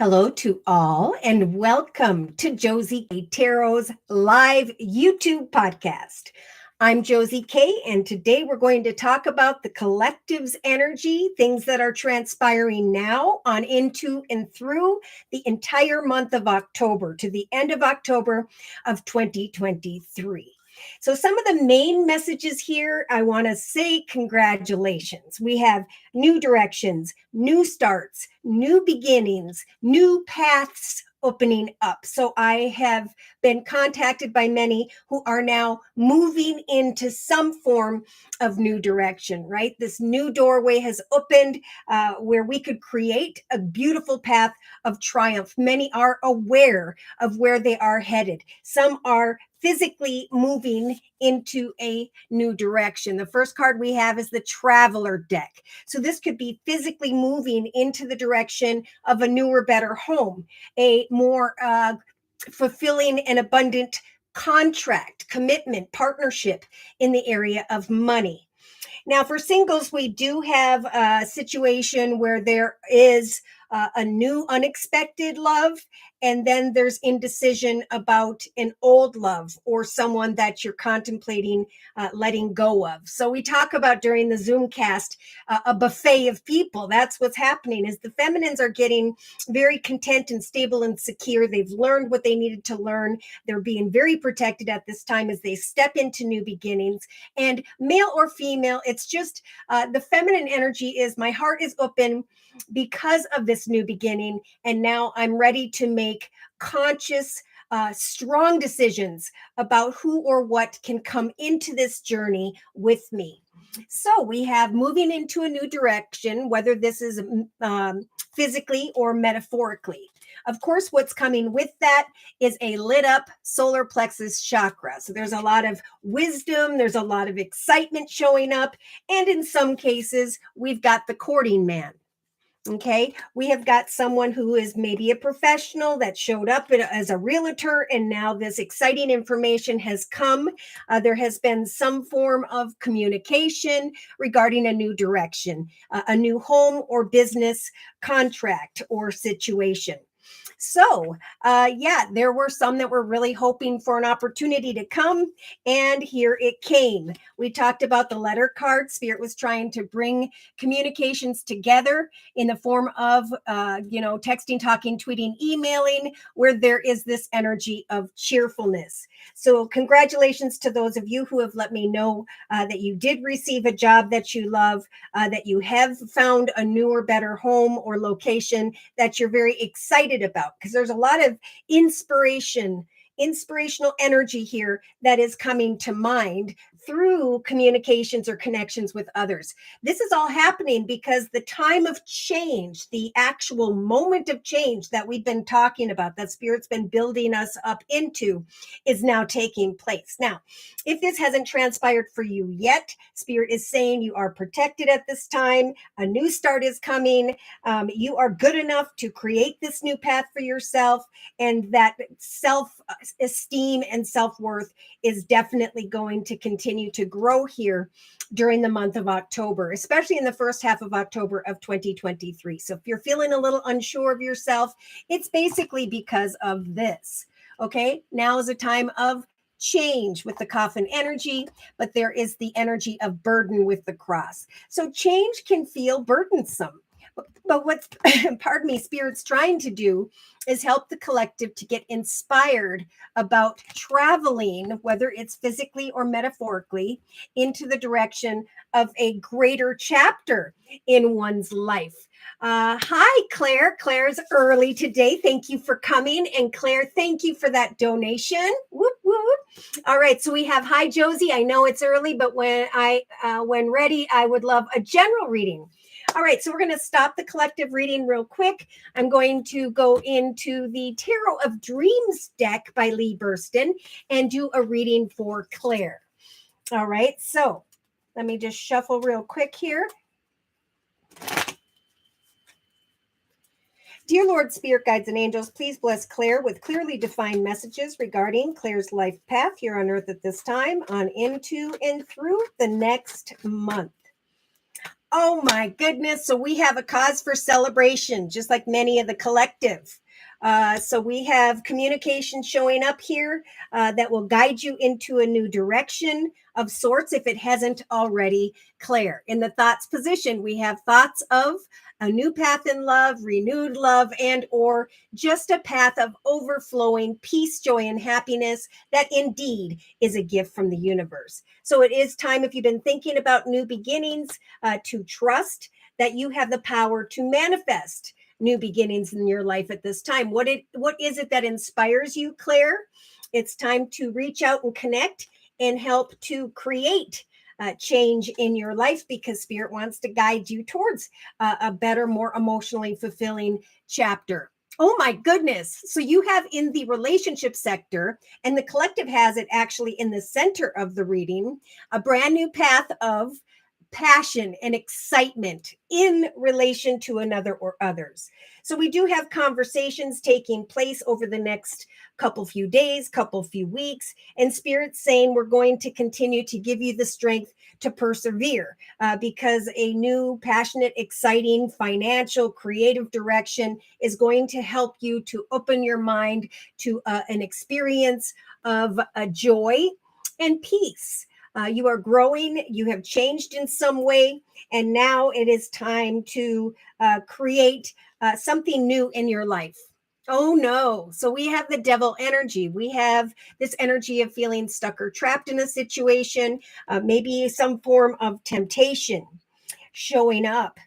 Hello to all, and welcome to Josie K Tarot's live YouTube podcast. I'm Josie K, and today we're going to talk about the collective's energy, things that are transpiring now on into and through the entire month of October to the end of October of 2023. So, some of the main messages here, I want to say congratulations. We have new directions, new starts, new beginnings, new paths opening up. So I have been contacted by many who are now moving into some form of new direction, right? This new doorway has opened where we could create a beautiful path of triumph. Many are aware of where they are headed. Some are physically moving into a new direction. The first card we have is the Traveler deck. So this could be physically moving into the direction of a newer, better home, a more fulfilling and abundant contract, commitment, partnership in the area of money. Now, for singles, we do have a situation where there is a new unexpected love, and then there's indecision about an old love or someone that you're contemplating letting go of. So we talk about during the Zoomcast a buffet of people. That's what's happening is the feminines are getting very content and stable and secure. They've learned what they needed to learn. They're being very protected at this time as they step into new beginnings. And male or female, it's just the feminine energy is my heart is open because of this new beginning. And now I'm ready to make conscious, strong decisions about who or what can come into this journey with me. So we have moving into a new direction, whether this is physically or metaphorically. Of course, what's coming with that is a lit up solar plexus chakra. So there's a lot of wisdom, there's a lot of excitement showing up. And in some cases, we've got the courting man. Okay, we have got someone who is maybe a professional that showed up as a realtor, and now this exciting information has come. There has been some form of communication regarding a new direction, a new home or business contract or situation. So, there were some that were really hoping for an opportunity to come, and here it came. We talked about the letter card. Spirit was trying to bring communications together in the form of, texting, talking, tweeting, emailing, where there is this energy of cheerfulness. So, congratulations to those of you who have let me know that you did receive a job that you love, that you have found a newer, better home or location that you're very excited about, because there's a lot of inspirational energy here that is coming to mind through communications or connections with others. This is all happening because the time of change, the actual moment of change that we've been talking about, that Spirit's been building us up into, is now taking place. Now, if this hasn't transpired for you yet, Spirit is saying you are protected at this time. A new start is coming. You are good enough to create this new path for yourself, and that self-esteem and self-worth is definitely going to continue to grow here during the month of October, especially in the first half of October of 2023. So if you're feeling a little unsure of yourself, it's basically because of this. Okay, now is a time of change with the coffin energy, but there is the energy of burden with the cross. So change can feel burdensome. But what's, pardon me, Spirit's trying to do is help the collective to get inspired about traveling, whether it's physically or metaphorically, into the direction of a greater chapter in one's life. Hi, Claire. Claire's early today. Thank you for coming. And Claire, thank you for that donation. Whoop, whoop. All right. So we have, hi, Josie. I know it's early, but when ready, I would love a general reading. All right, so we're going to stop the collective reading real quick. I'm going to go into the Tarot of Dreams deck by Lee Burston and do a reading for Claire. All right, so let me just shuffle real quick here. Dear Lord, Spirit, Guides, and Angels, please bless Claire with clearly defined messages regarding Claire's life path here on Earth at this time, on into and through the next month. Oh my goodness. So we have a cause for celebration, just like many of the collective. So we have communication showing up here that will guide you into a new direction of sorts if it hasn't already. Claire, in the thoughts position, we have thoughts of a new path in love, renewed love, and or just a path of overflowing peace, joy, and happiness that indeed is a gift from the universe. So it is time, if you've been thinking about new beginnings, to trust that you have the power to manifest new beginnings in your life at this time. What is it that inspires you, Claire? It's time to reach out and connect and help to create change in your life, because Spirit wants to guide you towards a better, more emotionally fulfilling chapter. Oh my goodness. So you have in the relationship sector, and the collective has it actually in the center of the reading, a brand new path of passion and excitement in relation to another or others. So we do have conversations taking place over the next few days, few weeks, and Spirit's saying we're going to continue to give you the strength to persevere because a new, passionate, exciting, financial, creative direction is going to help you to open your mind to an experience of joy and peace. You are growing, you have changed in some way, and now it is time to create something new in your life. Oh no. So we have the devil energy. We have this energy of feeling stuck or trapped in a situation, maybe some form of temptation showing up.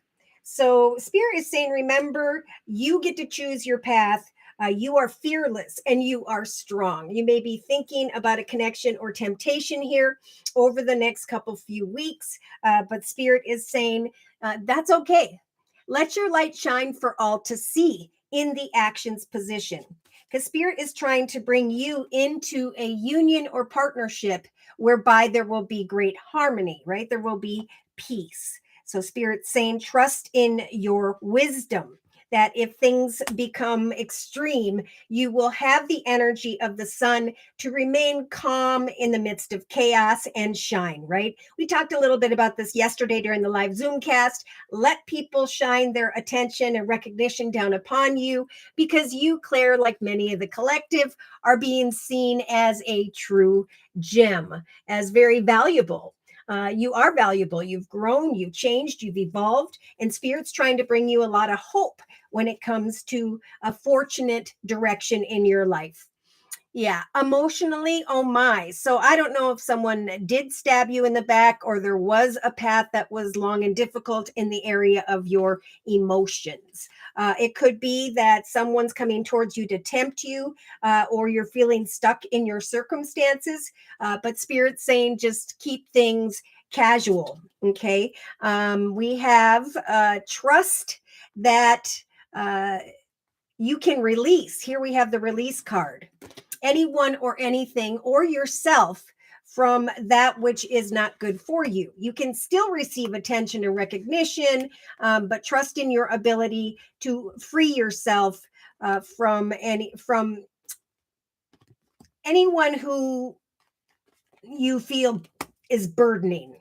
So Spirit is saying, remember, you get to choose your path. You are fearless and you are strong. You may be thinking about a connection or temptation here over the next few weeks, but Spirit is saying that's okay. Let your light shine for all to see in the actions position, because Spirit is trying to bring you into a union or partnership whereby there will be great harmony, right? There will be peace. So Spirit's saying, trust in your wisdom, that if things become extreme, you will have the energy of the sun to remain calm in the midst of chaos and shine, right? We talked a little bit about this yesterday during the live Zoomcast. Let people shine their attention and recognition down upon you, because you, Claire, like many of the collective, are being seen as a true gem, as very valuable. You are valuable. You've grown, you've changed, you've evolved, and Spirit's trying to bring you a lot of hope when it comes to a fortunate direction in your life. Yeah, emotionally, oh my. So I don't know if someone did stab you in the back or there was a path that was long and difficult in the area of your emotions. It could be that someone's coming towards you to tempt you, or you're feeling stuck in your circumstances. But Spirit's saying just keep things casual. Okay. We have trust that you can release. Here we have the release card. Anyone or anything or yourself from that which is not good for you. You can still receive attention and recognition, but trust in your ability to free yourself from anyone who you feel is burdening.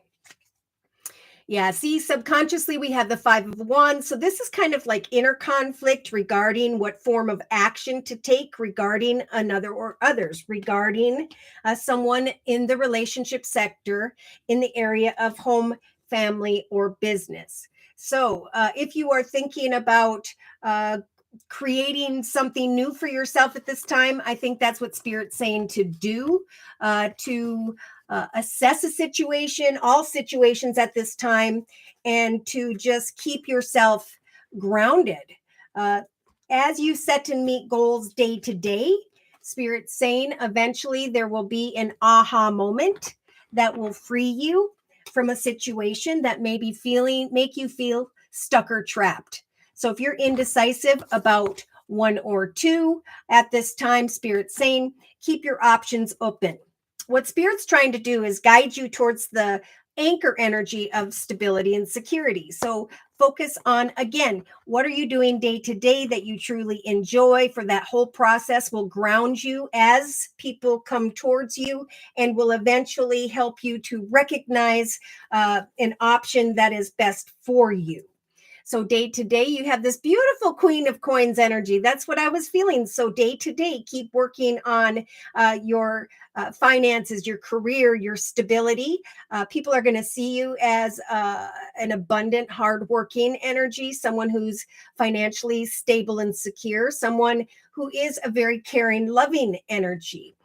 Yeah, see, subconsciously we have the Five of Wands. So this is kind of like inner conflict regarding what form of action to take regarding another or others, regarding someone in the relationship sector in the area of home, family, or business. So if you are thinking about creating something new for yourself at this time, I think that's what Spirit's saying to do, to assess a situation, all situations at this time, and to just keep yourself grounded. As you set and meet goals day to day, Spirit's saying eventually there will be an aha moment that will free you from a situation that make you feel stuck or trapped. So if you're indecisive about one or two at this time, Spirit's saying keep your options open. What Spirit's trying to do is guide you towards the anchor energy of stability and security. So focus on, again, what are you doing day to day that you truly enjoy? For that whole process will ground you as people come towards you and will eventually help you to recognize an option that is best for you. So day to day, you have this beautiful Queen of Coins energy. That's what I was feeling. So day to day, keep working on your finances, your career, your stability. People are going to see you as an abundant, hardworking energy, someone who's financially stable and secure, someone who is a very caring, loving energy.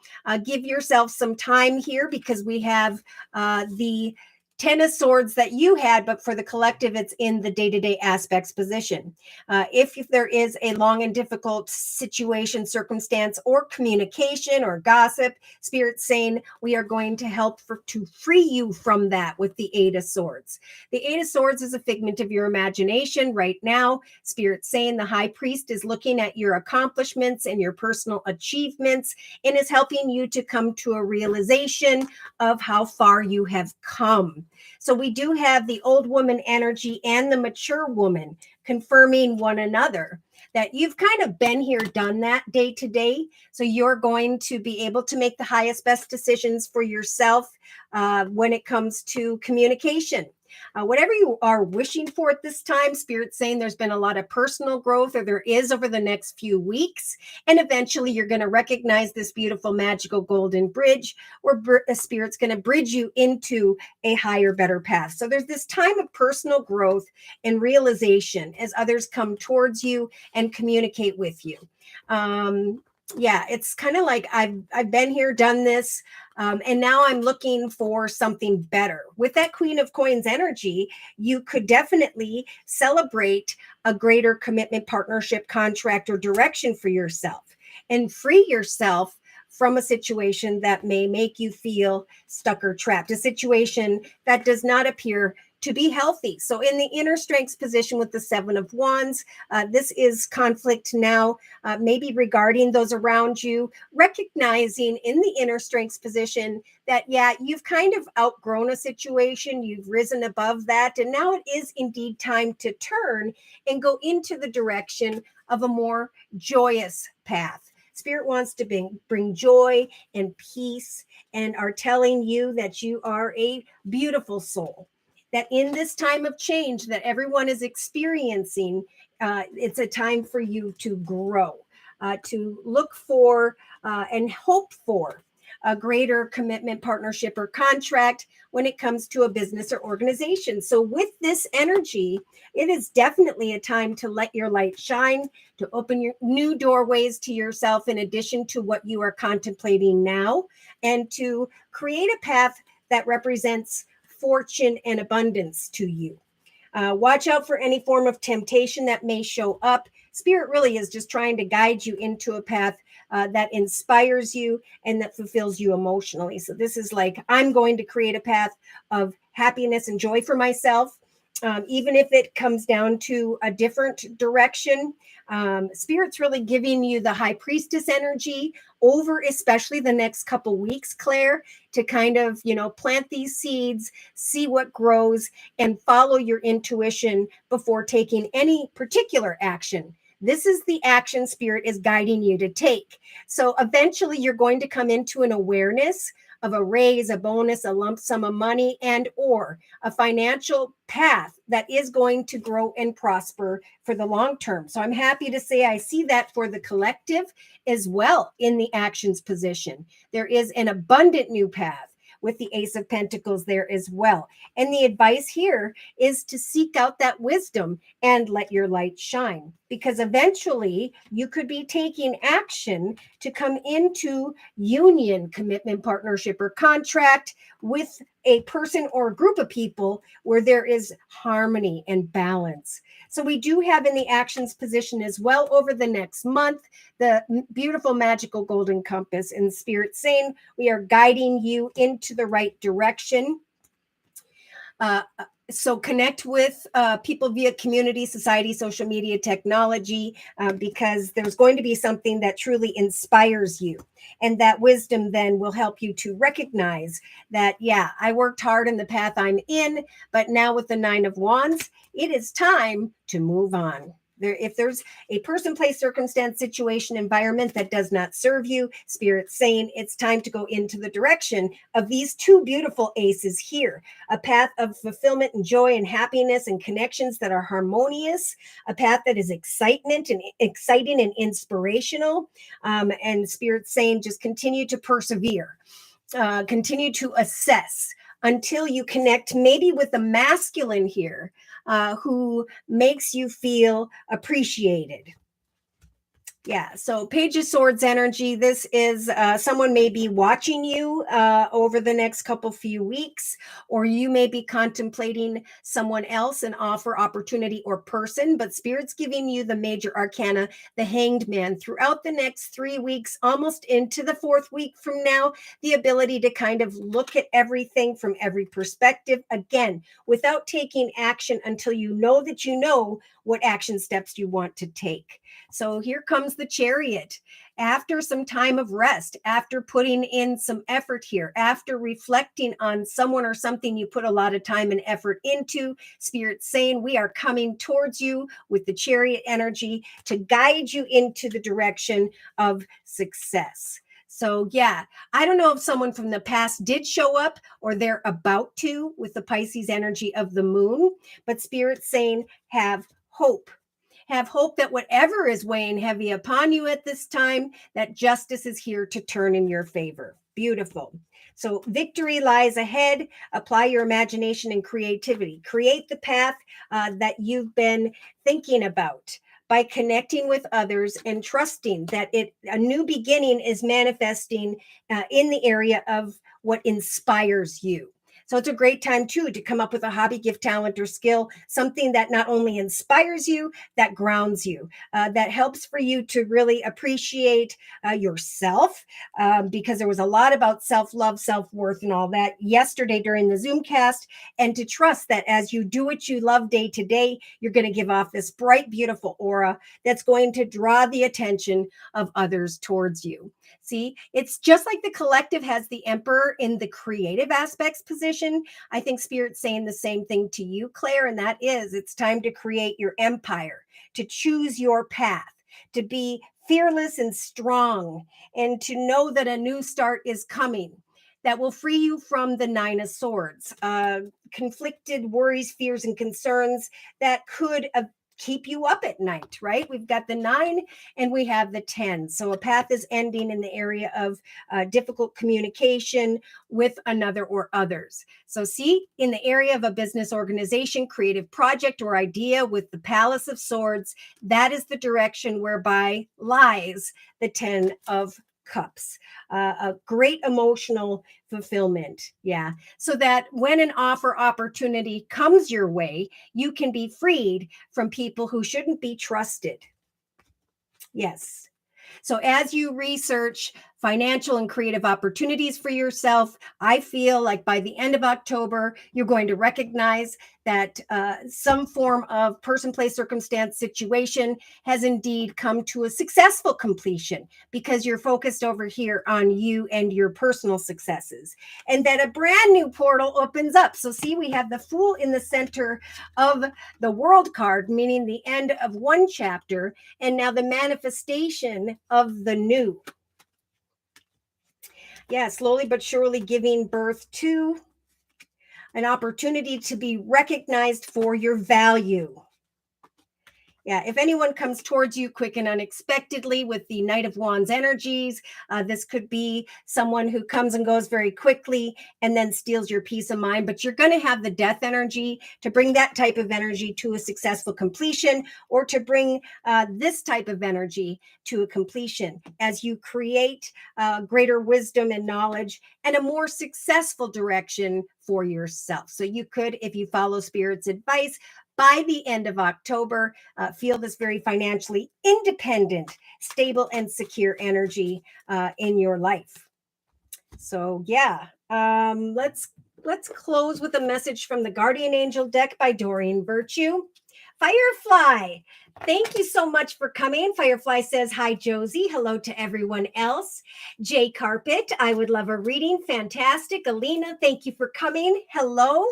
Give yourself some time here because we have the Ten of Swords that you had, but for the collective, it's in the day-to-day aspects position. If there is a long and difficult situation, circumstance, or communication or gossip, Spirit's saying we are going to help to free you from that with the Eight of Swords. The Eight of Swords is a figment of your imagination right now. Spirit's saying the High Priest is looking at your accomplishments and your personal achievements and is helping you to come to a realization of how far you have come. So we do have the old woman energy and the mature woman confirming one another, that you've kind of been here, done that day to day. So you're going to be able to make the highest, best decisions for yourself when it comes to communication. Whatever you are wishing for at this time, Spirit's saying there's been a lot of personal growth, or there is over the next few weeks. And eventually you're going to recognize this beautiful, magical golden bridge where Spirit's going to bridge you into a higher, better path. So there's this time of personal growth and realization as others come towards you and communicate with you. Yeah, it's kind of like I've been here, done this, and now I'm looking for something better. With that Queen of Coins energy, you could definitely celebrate a greater commitment, partnership, contract, or direction for yourself and free yourself from a situation that may make you feel stuck or trapped, a situation that does not appear to be healthy. So in the inner strengths position with the Seven of Wands, this is conflict now, maybe regarding those around you, recognizing in the inner strengths position that, yeah, you've kind of outgrown a situation, you've risen above that, and now it is indeed time to turn and go into the direction of a more joyous path. Spirit wants to bring joy and peace and are telling you that you are a beautiful soul, that in this time of change that everyone is experiencing, it's a time for you to grow, to look for and hope for a greater commitment, partnership, or contract when it comes to a business or organization. So with this energy, it is definitely a time to let your light shine, to open your new doorways to yourself in addition to what you are contemplating now, and to create a path that represents fortune and abundance to you. Watch out for any form of temptation that may show up. Spirit really is just trying to guide you into a path that inspires you and that fulfills you emotionally. So this is like, I'm going to create a path of happiness and joy for myself. Even if it comes down to a different direction, Spirit's really giving you the High Priestess energy over especially the next couple weeks, Claire, to kind of, plant these seeds, see what grows, and follow your intuition before taking any particular action. This is the action Spirit is guiding you to take. So eventually you're going to come into an awareness of a raise, a bonus, a lump sum of money, and or a financial path that is going to grow and prosper for the long term. So I'm happy to say I see that for the collective as well in the actions position. There is an abundant new path with the Ace of Pentacles there as well. And the advice here is to seek out that wisdom and let your light shine, because eventually you could be taking action to come into union, commitment, partnership, or contract with a person or a group of people where there is harmony and balance. So we do have in the actions position as well over the next month, the beautiful magical golden compass and Spirit saying we are guiding you into the right direction. So connect with people via community, society, social media, technology, because there's going to be something that truly inspires you. And that wisdom then will help you to recognize that, yeah, I worked hard in the path I'm in, but now with the Nine of Wands, it is time to move on. If there's a person, place, circumstance, situation, environment that does not serve you, Spirit's saying it's time to go into the direction of these two beautiful aces here, a path of fulfillment and joy and happiness and connections that are harmonious, a path that is exciting and inspirational. And Spirit's saying just continue to persevere, continue to assess until you connect maybe with the masculine here, who makes you feel appreciated. Yeah, so Page of Swords energy. This is someone may be watching you over the next few weeks, or you may be contemplating someone else, an offer, opportunity, or person. But Spirit's giving you the major arcana, the Hanged Man, throughout the next 3 weeks, almost into the 4th week from now, the ability to kind of look at everything from every perspective, again, without taking action until you know that you know what action steps you want to take. So here comes the Chariot. After some time of rest, after putting in some effort here, after reflecting on someone or something you put a lot of time and effort into, Spirit's saying we are coming towards you with the Chariot energy to guide you into the direction of success. So yeah, I don't know if someone from the past did show up or they're about to with the Pisces energy of the moon, but Spirit's saying have hope. Have hope that whatever is weighing heavy upon you at this time, that justice is here to turn in your favor. Beautiful. So victory lies ahead. Apply your imagination and creativity. Create the path that you've been thinking about by connecting with others and trusting that a new beginning is manifesting in the area of what inspires you. So it's a great time too to come up with a hobby, gift, talent, or skill, something that not only inspires you, that grounds you, that helps for you to really appreciate yourself, because there was a lot about self-love, self-worth, and all that yesterday during the Zoomcast, and to trust that as you do what you love day to day, you're going to give off this bright, beautiful aura that's going to draw the attention of others towards you. See, it's just like the collective has the Emperor in the creative aspects position. I think Spirit's saying the same thing to you, Claire, and that is it's time to create your empire, to choose your path, to be fearless and strong, and to know that a new start is coming that will free you from the Nine of Swords, conflicted worries, fears, and concerns that could keep you up at night, right? We've got the 9 and we have the 10. So a path is ending in the area of difficult communication with another or others. So see, in the area of a business organization, creative project, or idea with the Palace of Swords, that is the direction whereby lies the 10 of Cups, a great emotional fulfillment. Yeah. So that when an offer opportunity comes your way, you can be freed from people who shouldn't be trusted. Yes. So as you research financial and creative opportunities for yourself, I feel like by the end of October, you're going to recognize that some form of person, place, circumstance, situation has indeed come to a successful completion because you're focused over here on you and your personal successes, and that a brand new portal opens up. So see, we have the Fool in the center of the World card, meaning the end of one chapter, and now the manifestation of the new. Yeah, slowly but surely giving birth to an opportunity to be recognized for your value. Yeah, if anyone comes towards you quick and unexpectedly with the Knight of Wands energies, this could be someone who comes and goes very quickly and then steals your peace of mind. But you're going to have the Death energy to bring that type of energy to a successful completion, or to bring this type of energy to a completion as you create greater wisdom and knowledge and a more successful direction for yourself. So you could, if you follow Spirit's advice, by the end of October, feel this very financially independent, stable, and secure energy in your life. So yeah, let's let's close with a message from the Guardian Angel deck by Doreen Virtue. Firefly, thank you so much for coming. Firefly says, hi, Josie. Hello to everyone else. Jay Carpet, I would love a reading. Fantastic. Alina, thank you for coming. Hello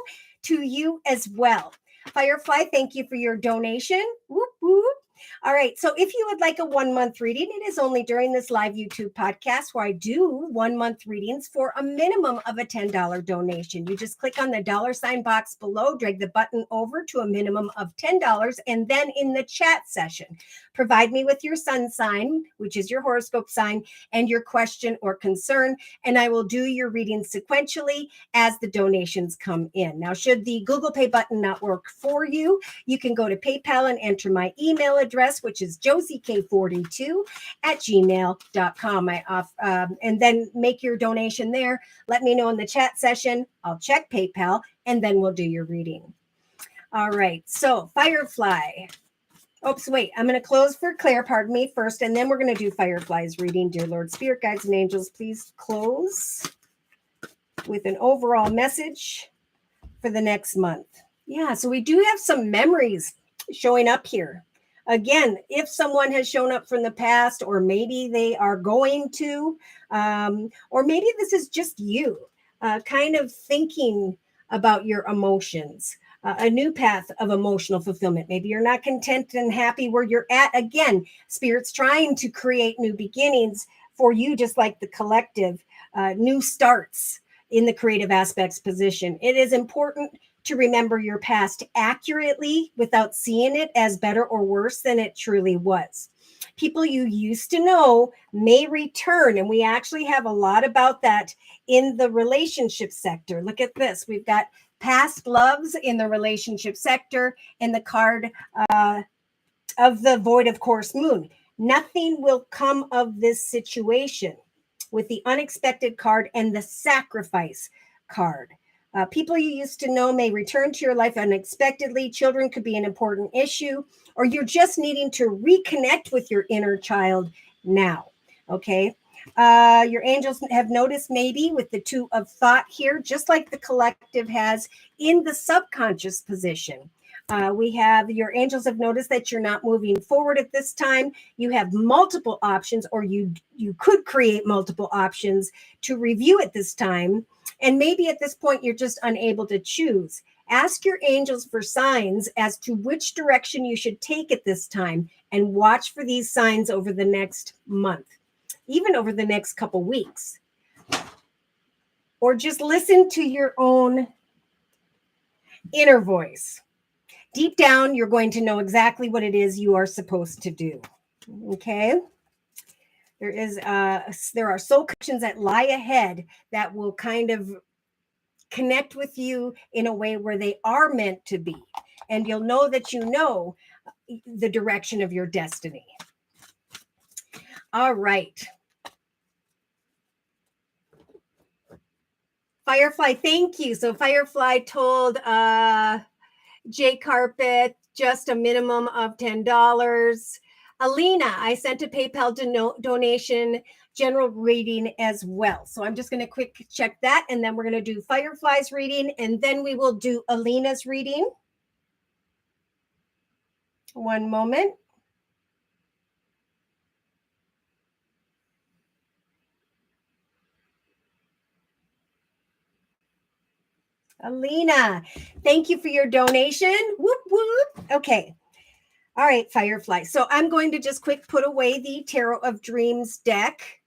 to you as well. Firefly, thank you for your donation. Whoop, whoop. All right. So if you would like a 1 month reading, it is only during this live YouTube podcast where I do 1 month readings for a minimum of a $10 donation. You just click on the $ box below, drag the button over to a minimum of $10, and then in the chat session, provide me with your sun sign, which is your horoscope sign, and your question or concern, and I will do your reading sequentially as the donations come in. Now, should the Google Pay button not work for you, you can go to PayPal and enter my email address, which is josiek42@gmail.com. And then make your donation there. Let me know in the chat session. I'll check PayPal, and then we'll do your reading. All right. So Firefly. Oops, wait. I'm going to close for Claire, pardon me, first, and then we're going to do Firefly's reading. Dear Lord, Spirit Guides, and Angels, please close with an overall message for the next month. Yeah, so we do have some memories showing up here. Again, if someone has shown up from the past, or maybe they are going to, or maybe this is just you kind of thinking about your emotions, a new path of emotional fulfillment. Maybe you're not content and happy where you're at. Again, Spirit's trying to create new beginnings for you, just like the collective, new starts in the creative aspects position. It is important to remember your past accurately without seeing it as better or worse than it truly was. People you used to know may return, and we actually have a lot about that in the relationship sector. Look at this. We've got past loves in the relationship sector and the card of the void of course moon. Nothing will come of this situation with the unexpected card and the sacrifice card. People you used to know may return to your life unexpectedly. Children could be an important issue, or you're just needing to reconnect with your inner child now. Okay. Your angels have noticed maybe with the two of thought here, just like the collective has in the subconscious position. We have your angels have noticed that you're not moving forward at this time. You have multiple options, or you could create multiple options to review at this time. And maybe at this point, you're just unable to choose. Ask your angels for signs as to which direction you should take at this time, and watch for these signs over the next month, even over the next couple weeks. Or just listen to your own inner voice. Deep down, you're going to know exactly what it is you are supposed to do. Okay? There are soul connections that lie ahead that will kind of connect with you in a way where they are meant to be. And you'll know that you know the direction of your destiny. All right. Firefly, thank you. So Firefly told Jay Carpet just a minimum of $10. Alina, I sent a PayPal donation, general reading as well. So I'm just going to quick check that, and then we're going to do Firefly's reading, and then we will do Alina's reading. One moment. Alina, thank you for your donation. Whoop, whoop. Okay. All right, Firefly. So I'm going to just quick put away the Tarot of Dreams deck.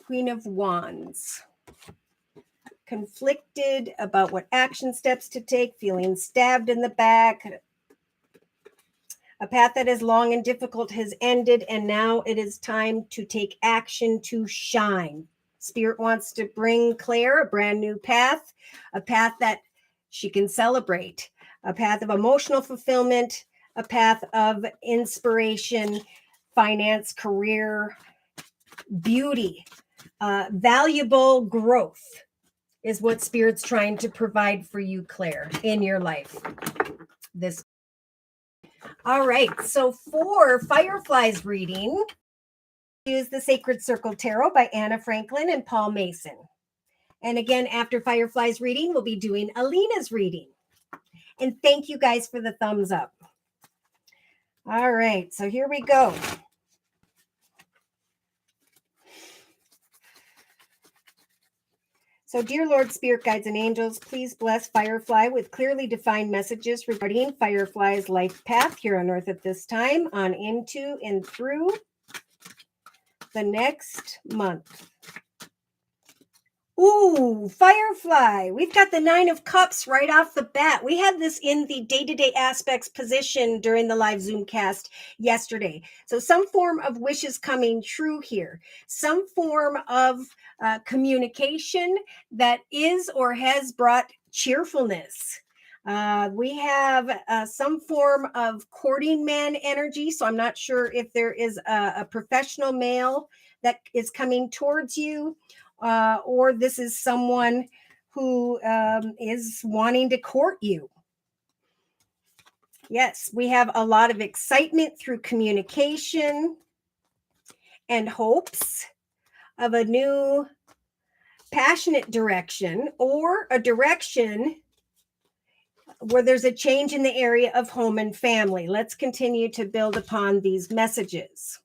Queen of Wands. Conflicted about what action steps to take, feeling stabbed in the back. A path that is long and difficult has ended, and now it is time to take action to shine. Spirit wants to bring Claire a brand new path, a path that she can celebrate, a path of emotional fulfillment, a path of inspiration, finance, career, beauty, valuable growth is what Spirit's trying to provide for you, Claire, in your life. All right. So for Firefly's reading, use the Sacred Circle Tarot by Anna Franklin and Paul Mason. And again, after Firefly's reading, we'll be doing Alina's reading. And thank you guys for the thumbs up. All right, so here we go. So, dear Lord, Spirit Guides, and Angels, please bless Firefly with clearly defined messages regarding Firefly's life path here on Earth at this time, on into and through the next month. Ooh, Firefly. We've got the 9 of Cups right off the bat. We had this in the day-to-day aspects position during the live Zoom cast yesterday. So some form of wishes coming true here. Some form of communication that is or has brought cheerfulness. We have some form of courting man energy. So I'm not sure if there is a professional male that is coming towards you. Or this is someone who is wanting to court you. Yes, we have a lot of excitement through communication and hopes of a new passionate direction, or a direction where there's a change in the area of home and family. Let's continue to build upon these messages.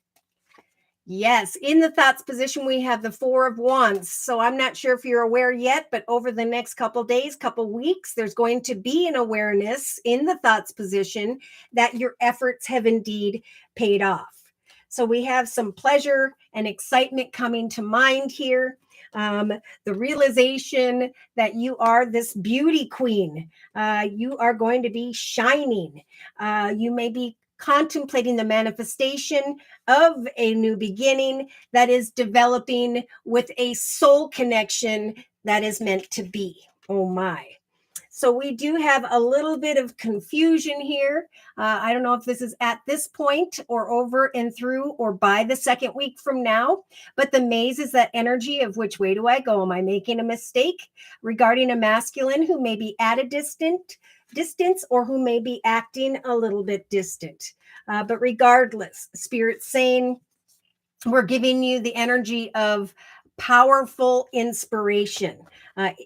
Yes, in the thoughts position, we have the 4 of Wands. So I'm not sure if you're aware yet, but over the next couple days, couple weeks, there's going to be an awareness in the thoughts position that your efforts have indeed paid off. So we have some pleasure and excitement coming to mind here. The realization that you are this beauty queen. You are going to be shining. You may be contemplating the manifestation of a new beginning that is developing with a soul connection that is meant to be. Oh my. So we do have a little bit of confusion here. I don't know if this is at this point or over and through or by the second week from now, but the maze is that energy of which way do I go? Am I making a mistake regarding a masculine who may be at a distance or who may be acting a little bit distant? But regardless, Spirit's saying we're giving you the energy of powerful inspiration.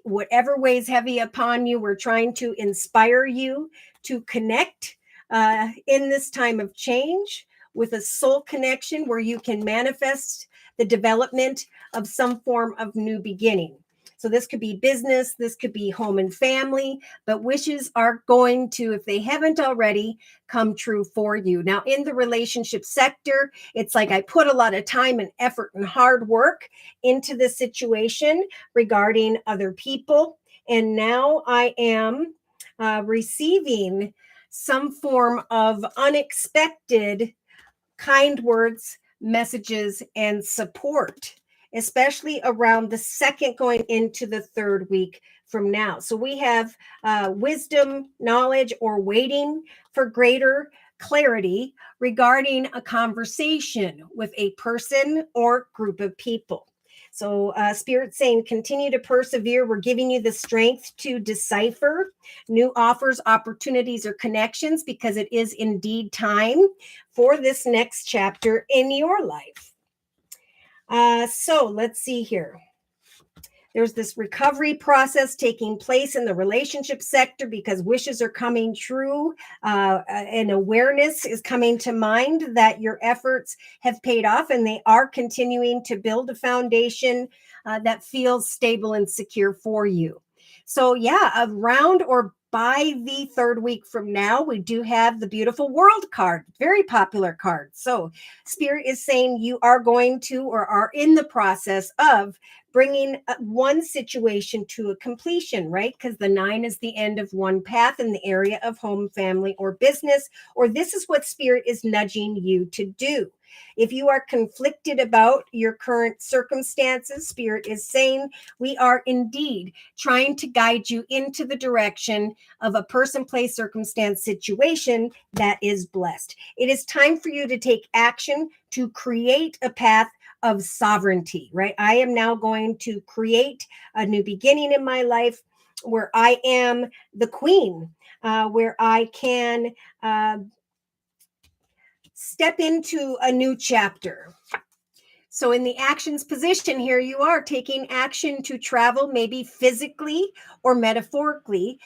Whatever weighs heavy upon you, we're trying to inspire you to connect in this time of change with a soul connection where you can manifest the development of some form of new beginning. So this could be business, this could be home and family, but wishes are going to, if they haven't already, come true for you. Now, in the relationship sector, it's like I put a lot of time and effort and hard work into this situation regarding other people. And now I am receiving some form of unexpected kind words, messages, and support, especially around the second going into the third week from now. So we have wisdom, knowledge, or waiting for greater clarity regarding a conversation with a person or group of people. So Spirit saying, continue to persevere. We're giving you the strength to decipher new offers, opportunities, or connections, because it is indeed time for this next chapter in your life. So let's see here. There's this recovery process taking place in the relationship sector because wishes are coming true. And awareness is coming to mind that your efforts have paid off and they are continuing to build a foundation that feels stable and secure for you. So yeah, around or by the third week from now, we do have the beautiful World card, very popular card. So Spirit is saying you are going to or are in the process of bringing one situation to a completion, right? Because the 9 is the end of one path in the area of home, family, or business, or this is what Spirit is nudging you to do. If you are conflicted about your current circumstances, Spirit is saying we are indeed trying to guide you into the direction of a person, place, circumstance, situation that is blessed. It is time for you to take action to create a path of sovereignty, right? I am now going to create a new beginning in my life where I am the queen, where I can step into a new chapter. So in the actions position here, you are taking action to travel, maybe physically or metaphorically,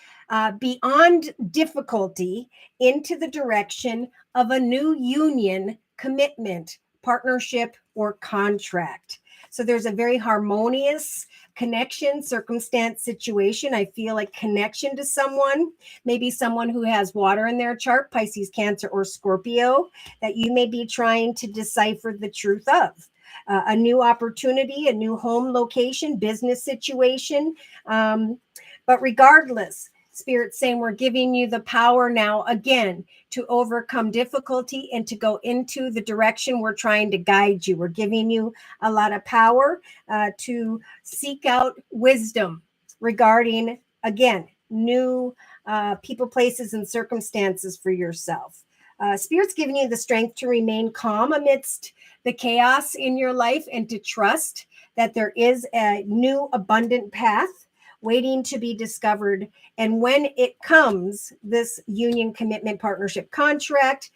beyond difficulty into the direction of a new union, commitment, partnership, or contract. So there's a very harmonious connection, circumstance, situation. I feel like connection to someone, maybe someone who has water in their chart, Pisces, Cancer, or Scorpio, that you may be trying to decipher the truth of. A new opportunity, a new home location, business situation. But regardless, Spirit's saying we're giving you the power now again to overcome difficulty and to go into the direction we're trying to guide you. We're giving you a lot of power to seek out wisdom regarding, again, new people, places, and circumstances for yourself. Spirit's giving you the strength to remain calm amidst the chaos in your life and to trust that there is a new abundant path waiting to be discovered. And when it comes, this union, commitment, partnership, contract,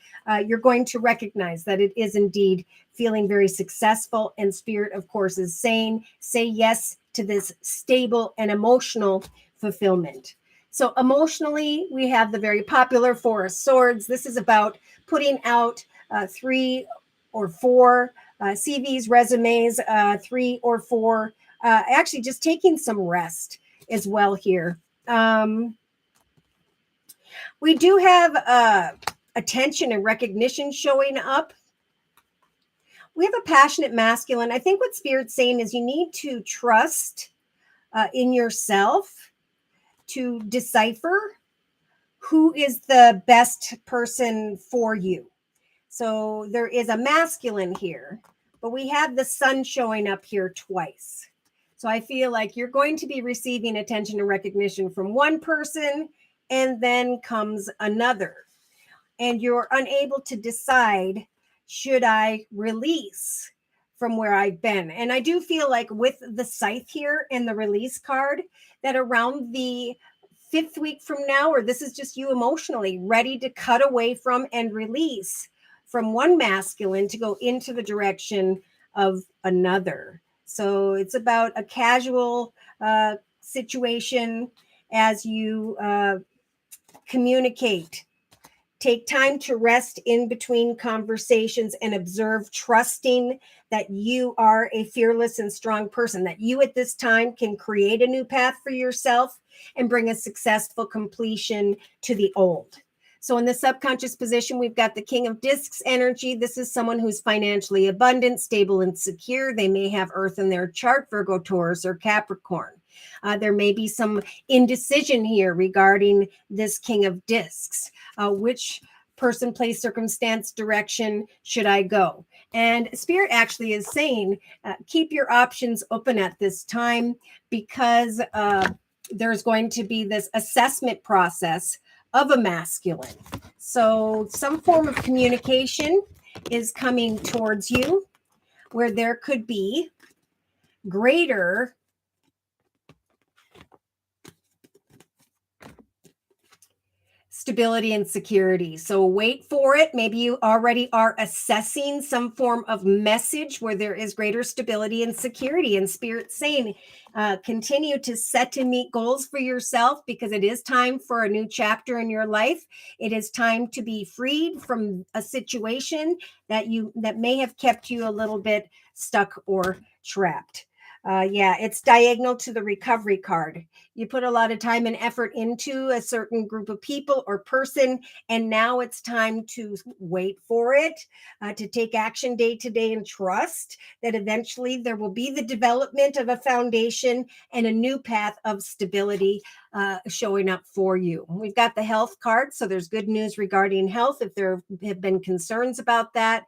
you're going to recognize that it is indeed feeling very successful. And Spirit, of course, is saying, say yes to this stable and emotional fulfillment. So emotionally, we have the very popular Four of Swords. This is about putting out 3 or 4 CVs, resumes, 3 or 4, actually just taking some rest as well here. We do have attention and recognition showing up. We have a passionate masculine. I think what Spirit's saying is you need to trust in yourself to decipher who is the best person for you. So there is a masculine here, but we have the sun showing up here twice. So I feel like you're going to be receiving attention and recognition from one person, and then comes another. And you're unable to decide, should I release from where I've been? And I do feel like with the scythe here and the release card, that around the 5th week from now, or this is just you emotionally ready to cut away from and release from one masculine to go into the direction of another. So it's about a casual situation as you communicate. Take time to rest in between conversations and observe, trusting that you are a fearless and strong person, that you at this time can create a new path for yourself and bring a successful completion to the old. So in the subconscious position, we've got the King of Discs energy. This is someone who's financially abundant, stable, and secure. They may have Earth in their chart, Virgo, Taurus, or Capricorn. There may be some indecision here regarding this King of Discs. Which person, place, circumstance, direction should I go? And Spirit actually is saying, keep your options open at this time, because there's going to be this assessment process of a masculine. So some form of communication is coming towards you where there could be greater stability and security. So wait for it. Maybe you already are assessing some form of message where there is greater stability and security. And Spirit saying, continue to set and meet goals for yourself, because it is time for a new chapter in your life. It is time to be freed from a situation that may have kept you a little bit stuck or trapped. It's diagonal to the recovery card. You put a lot of time and effort into a certain group of people or person, and now it's time to wait for it, to take action day to day and trust that eventually there will be the development of a foundation and a new path of stability showing up for you. We've got the health card, so there's good news regarding health if there have been concerns about that.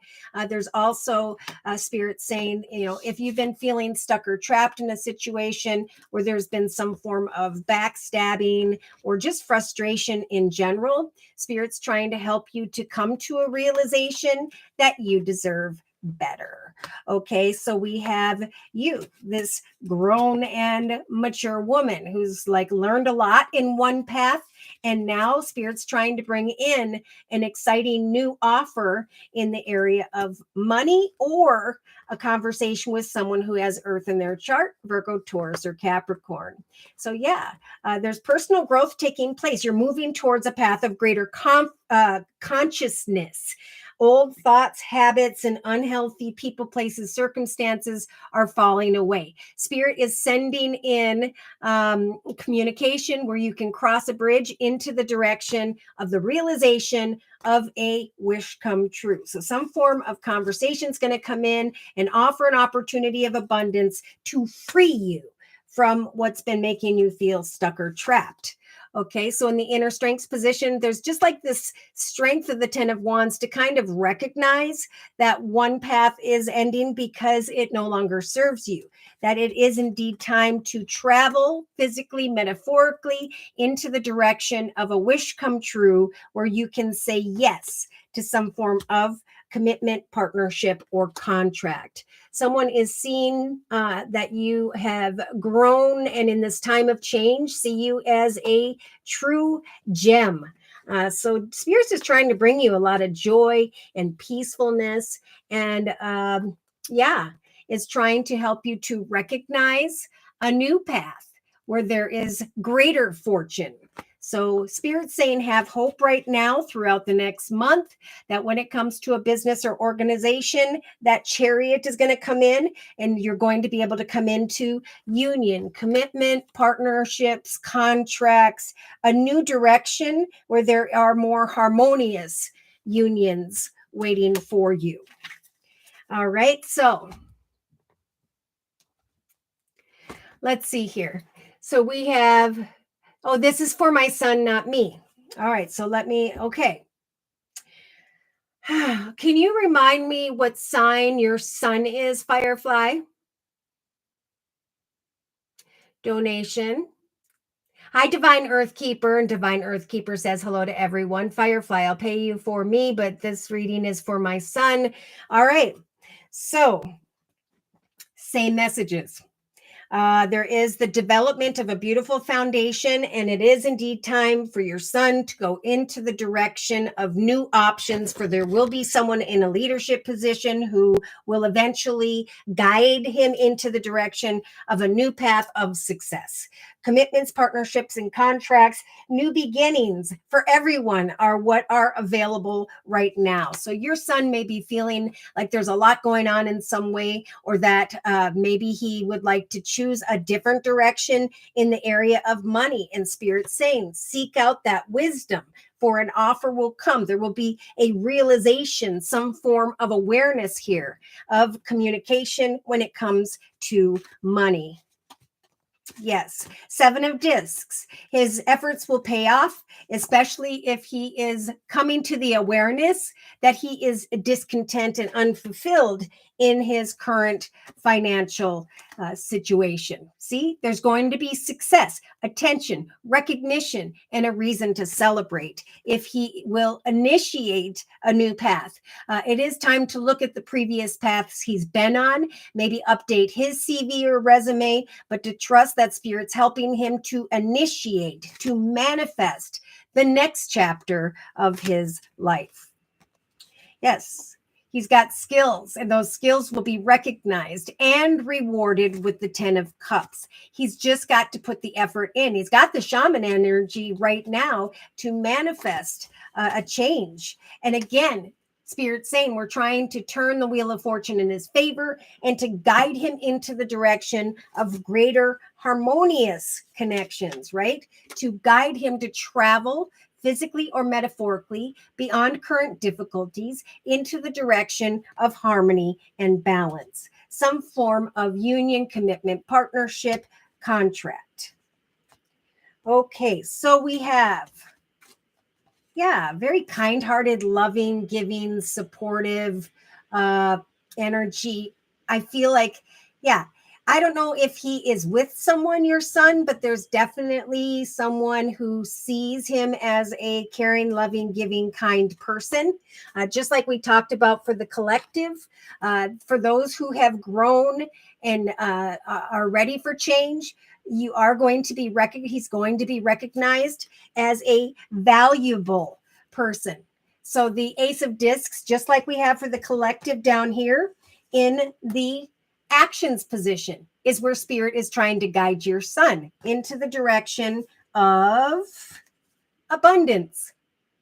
There's also Spirit saying, if you've been feeling stuck or trapped in a situation where there's been some form of backstabbing or just frustration in general, Spirit's trying to help you to come to a realization that you deserve better. Okay, so we have you, this grown and mature woman who's like learned a lot in one path, and now Spirit's trying to bring in an exciting new offer in the area of money, or a conversation with someone who has Earth in their chart, Virgo, Taurus, or Capricorn. So yeah, there's personal growth taking place. You're moving towards a path of greater consciousness. Old thoughts, habits, and unhealthy people, places, circumstances are falling away. Spirit is sending in communication where you can cross a bridge into the direction of the realization of a wish come true. So some form of conversation is going to come in and offer an opportunity of abundance to free you from what's been making you feel stuck or trapped. Okay, so in the inner strengths position, there's just like this strength of the 10 of Wands to kind of recognize that one path is ending because it no longer serves you, that it is indeed time to travel physically, metaphorically, into the direction of a wish come true where you can say yes to some form of commitment, partnership, or contract. Someone is seeing that you have grown, and in this time of change, see you as a true gem. So Spirit's is trying to bring you a lot of joy and peacefulness, and is trying to help you to recognize a new path where there is greater fortune. So Spirit's saying have hope right now throughout the next month, that when it comes to a business or organization, that chariot is going to come in and you're going to be able to come into union, commitment, partnerships, contracts, a new direction where there are more harmonious unions waiting for you. All right, so let's see here. So we have, oh, this is for my son, not me. All right, so okay. Can you remind me what sign your sun is, Firefly? Donation. Hi, Divine Earth Keeper. And Divine Earth Keeper says hello to everyone. Firefly, I'll pay you for me, but this reading is for my son. All right. So, same messages. There is the development of a beautiful foundation, and it is indeed time for your son to go into the direction of new options, for there will be someone in a leadership position who will eventually guide him into the direction of a new path of success. Commitments, partnerships, and contracts, new beginnings for everyone are what are available right now. So your son may be feeling like there's a lot going on in some way, or that maybe he would like to choose a different direction in the area of money. And Spirit saying, seek out that wisdom, for an offer will come. There will be a realization, some form of awareness here of communication when it comes to money. Yes, 7 of discs. His efforts will pay off, especially if he is coming to the awareness that he is discontent and unfulfilled in his current financial situation. See, there's going to be success, attention, recognition, and a reason to celebrate if he will initiate a new path. It is time to look at the previous paths he's been on, maybe update his CV or resume, but to trust that Spirit's helping him to initiate, to manifest the next chapter of his life. Yes, he's got skills, and those skills will be recognized and rewarded with the 10 of Cups. He's just got to put the effort in. He's got the shaman energy right now to manifest a change. And again, Spirit's saying we're trying to turn the wheel of fortune in his favor and to guide him into the direction of greater harmonious connections, right? To guide him to travel physically or metaphorically beyond current difficulties into the direction of harmony and balance. Some form of union, commitment, partnership, contract. Okay, so we have very kind-hearted, loving, giving, supportive energy. I feel like, I don't know if he is with someone, your son, but there's definitely someone who sees him as a caring, loving, giving, kind person. Just like we talked about for the collective, for those who have grown and are ready for change, you are going to be he's going to be recognized as a valuable person. So the Ace of Discs, just like we have for the collective down here in the actions position, is where spirit is trying to guide your son into the direction of abundance.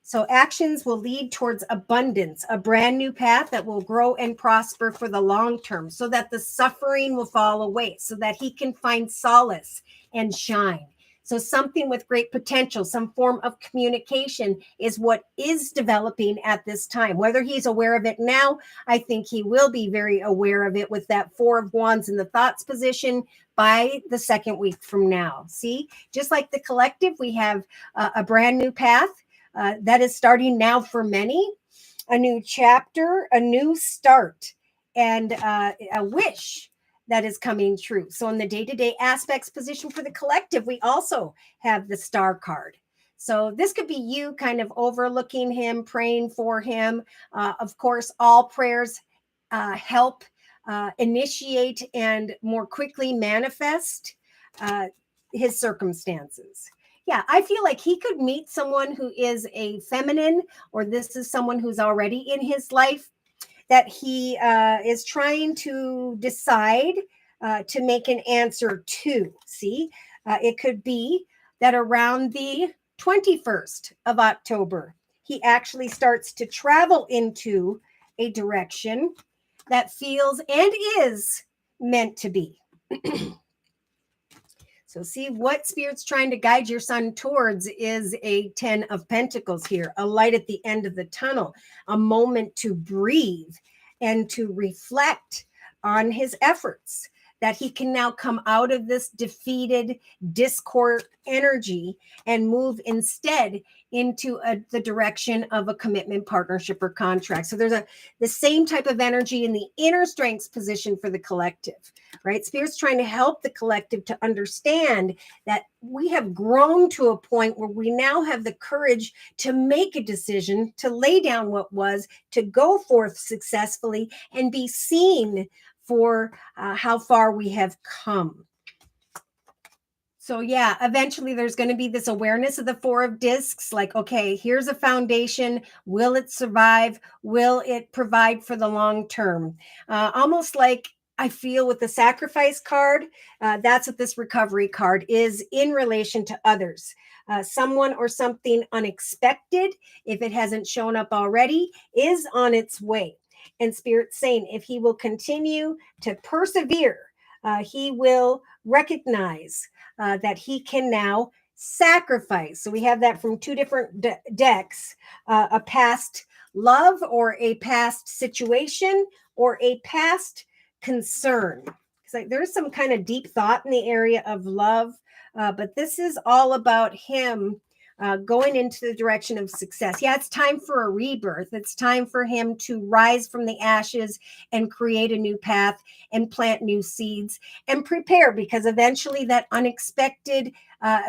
So actions will lead towards abundance, a brand new path that will grow and prosper for the long term, so that the suffering will fall away, so that he can find solace and shine. So something with great potential, some form of communication is what is developing at this time. Whether he's aware of it now, I think he will be very aware of it with that Four of Wands in the thoughts position by the second week from now. See, just like the collective, we have a brand new path that is starting now for many, a new chapter, a new start, and a wish that is coming true. So in the day-to-day aspects position for the collective, we also have the Star card. So this could be you kind of overlooking him, praying for him. Of course, all prayers help initiate and more quickly manifest his circumstances. Yeah, I feel like he could meet someone who is a feminine, or this is someone who's already in his life that he is trying to decide to make an answer to. See, it could be that around the 21st of October, he actually starts to travel into a direction that feels and is meant to be. So see, what spirit's trying to guide your son towards is a 10 of Pentacles here, a light at the end of the tunnel, a moment to breathe and to reflect on his efforts, that he can now come out of this defeated discord energy and move instead into the direction of a commitment, partnership, or contract. So there's the same type of energy in the inner strengths position for the collective, right? Spirit's trying to help the collective to understand that we have grown to a point where we now have the courage to make a decision, to lay down what was, to go forth successfully and be seen for how far we have come. So yeah, eventually there's going to be this awareness of the Four of Discs, like, okay, here's a foundation. Will it survive? Will it provide for the long term? Almost like I feel with the sacrifice card, that's what this recovery card is in relation to others. Someone or something unexpected, if it hasn't shown up already, is on its way. And Spirit's saying if he will continue to persevere, he will recognize that he can now sacrifice. So we have that from two different decks, a past love or a past situation or a past concern. It's like there's some kind of deep thought in the area of love, but this is all about him going into the direction of success. Yeah, it's time for a rebirth. It's time for him to rise from the ashes and create a new path and plant new seeds and prepare, because eventually that unexpected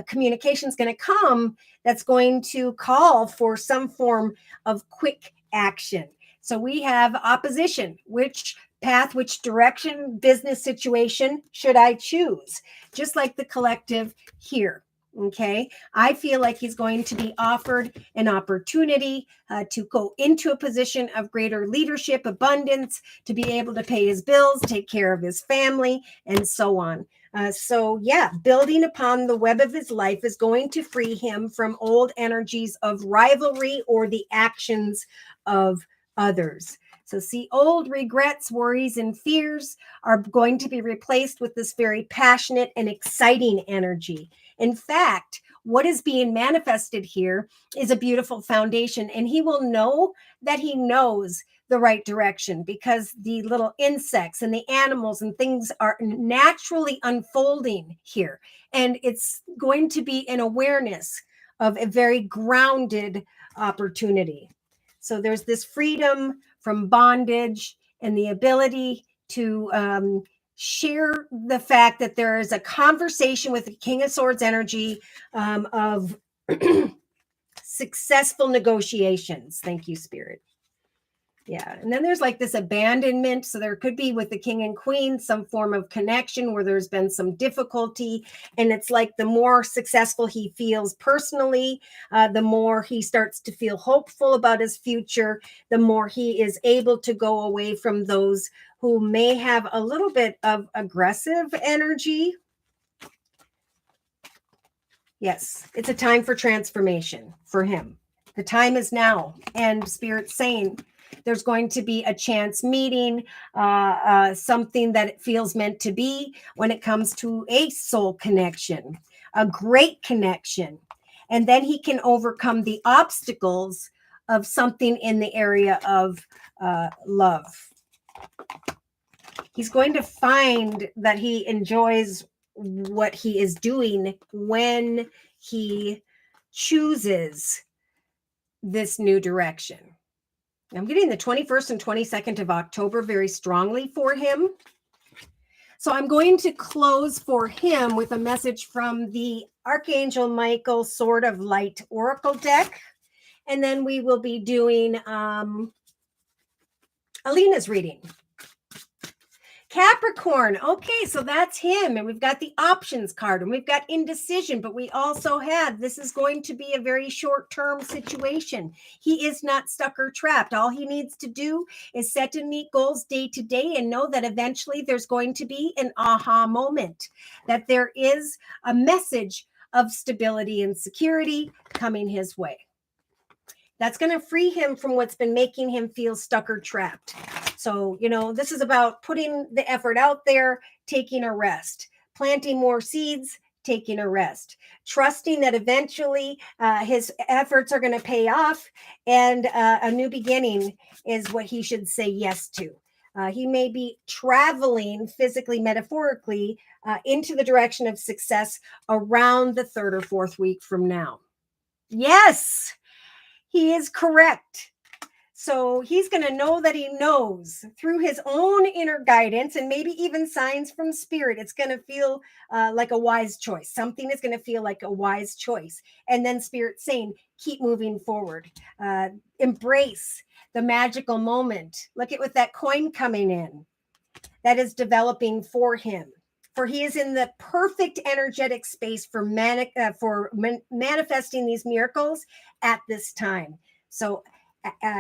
communication is going to come that's going to call for some form of quick action. So we have opposition. Which path, which direction, business situation should I choose? Just like the collective here. Okay, I feel like he's going to be offered an opportunity to go into a position of greater leadership, abundance, to be able to pay his bills, take care of his family, and so on. So yeah, building upon the web of his life is going to free him from old energies of rivalry or the actions of others. So see, old regrets, worries, and fears are going to be replaced with this very passionate and exciting energy. In fact, what is being manifested here is a beautiful foundation, and he will know that he knows the right direction, because the little insects and the animals and things are naturally unfolding here. And it's going to be an awareness of a very grounded opportunity. So there's this freedom from bondage and the ability to share the fact that there is a conversation with the King of Swords energy of successful negotiations. Thank you, Spirit. Yeah. And then there's like this abandonment. So there could be with the king and queen some form of connection where there's been some difficulty. And it's like the more successful he feels personally, the more he starts to feel hopeful about his future, the more he is able to go away from those who may have a little bit of aggressive energy. Yes, it's a time for transformation for him. The time is now. And Spirit's saying, there's going to be a chance meeting, something that it feels meant to be when it comes to a soul connection, a great connection. And then he can overcome the obstacles of something in the area of love. He's going to find that he enjoys what he is doing when he chooses this new direction. I'm getting the 21st and 22nd of October very strongly for him. So I'm going to close for him with a message from the Archangel Michael Sword of Light Oracle deck. And then we will be doing Alina's reading. Capricorn. Okay, so that's him. And we've got the options card and we've got indecision, but we also have, this is going to be a very short-term situation. He is not stuck or trapped. All he needs to do is set and meet goals day to day and know that eventually there's going to be an aha moment, that there is a message of stability and security coming his way. That's going to free him from what's been making him feel stuck or trapped. So, this is about putting the effort out there, taking a rest, planting more seeds, taking a rest, trusting that eventually his efforts are going to pay off, and a new beginning is what he should say yes to. He may be traveling physically, metaphorically, into the direction of success around the 3rd or 4th week from now. Yes, he is correct. So he's going to know that he knows through his own inner guidance and maybe even signs from spirit. It's going to feel like a wise choice. Something is going to feel like a wise choice. And then spirit saying, keep moving forward. Embrace the magical moment. Look at with that coin coming in that is developing for him. For he is in the perfect energetic space for manifesting these miracles at this time. So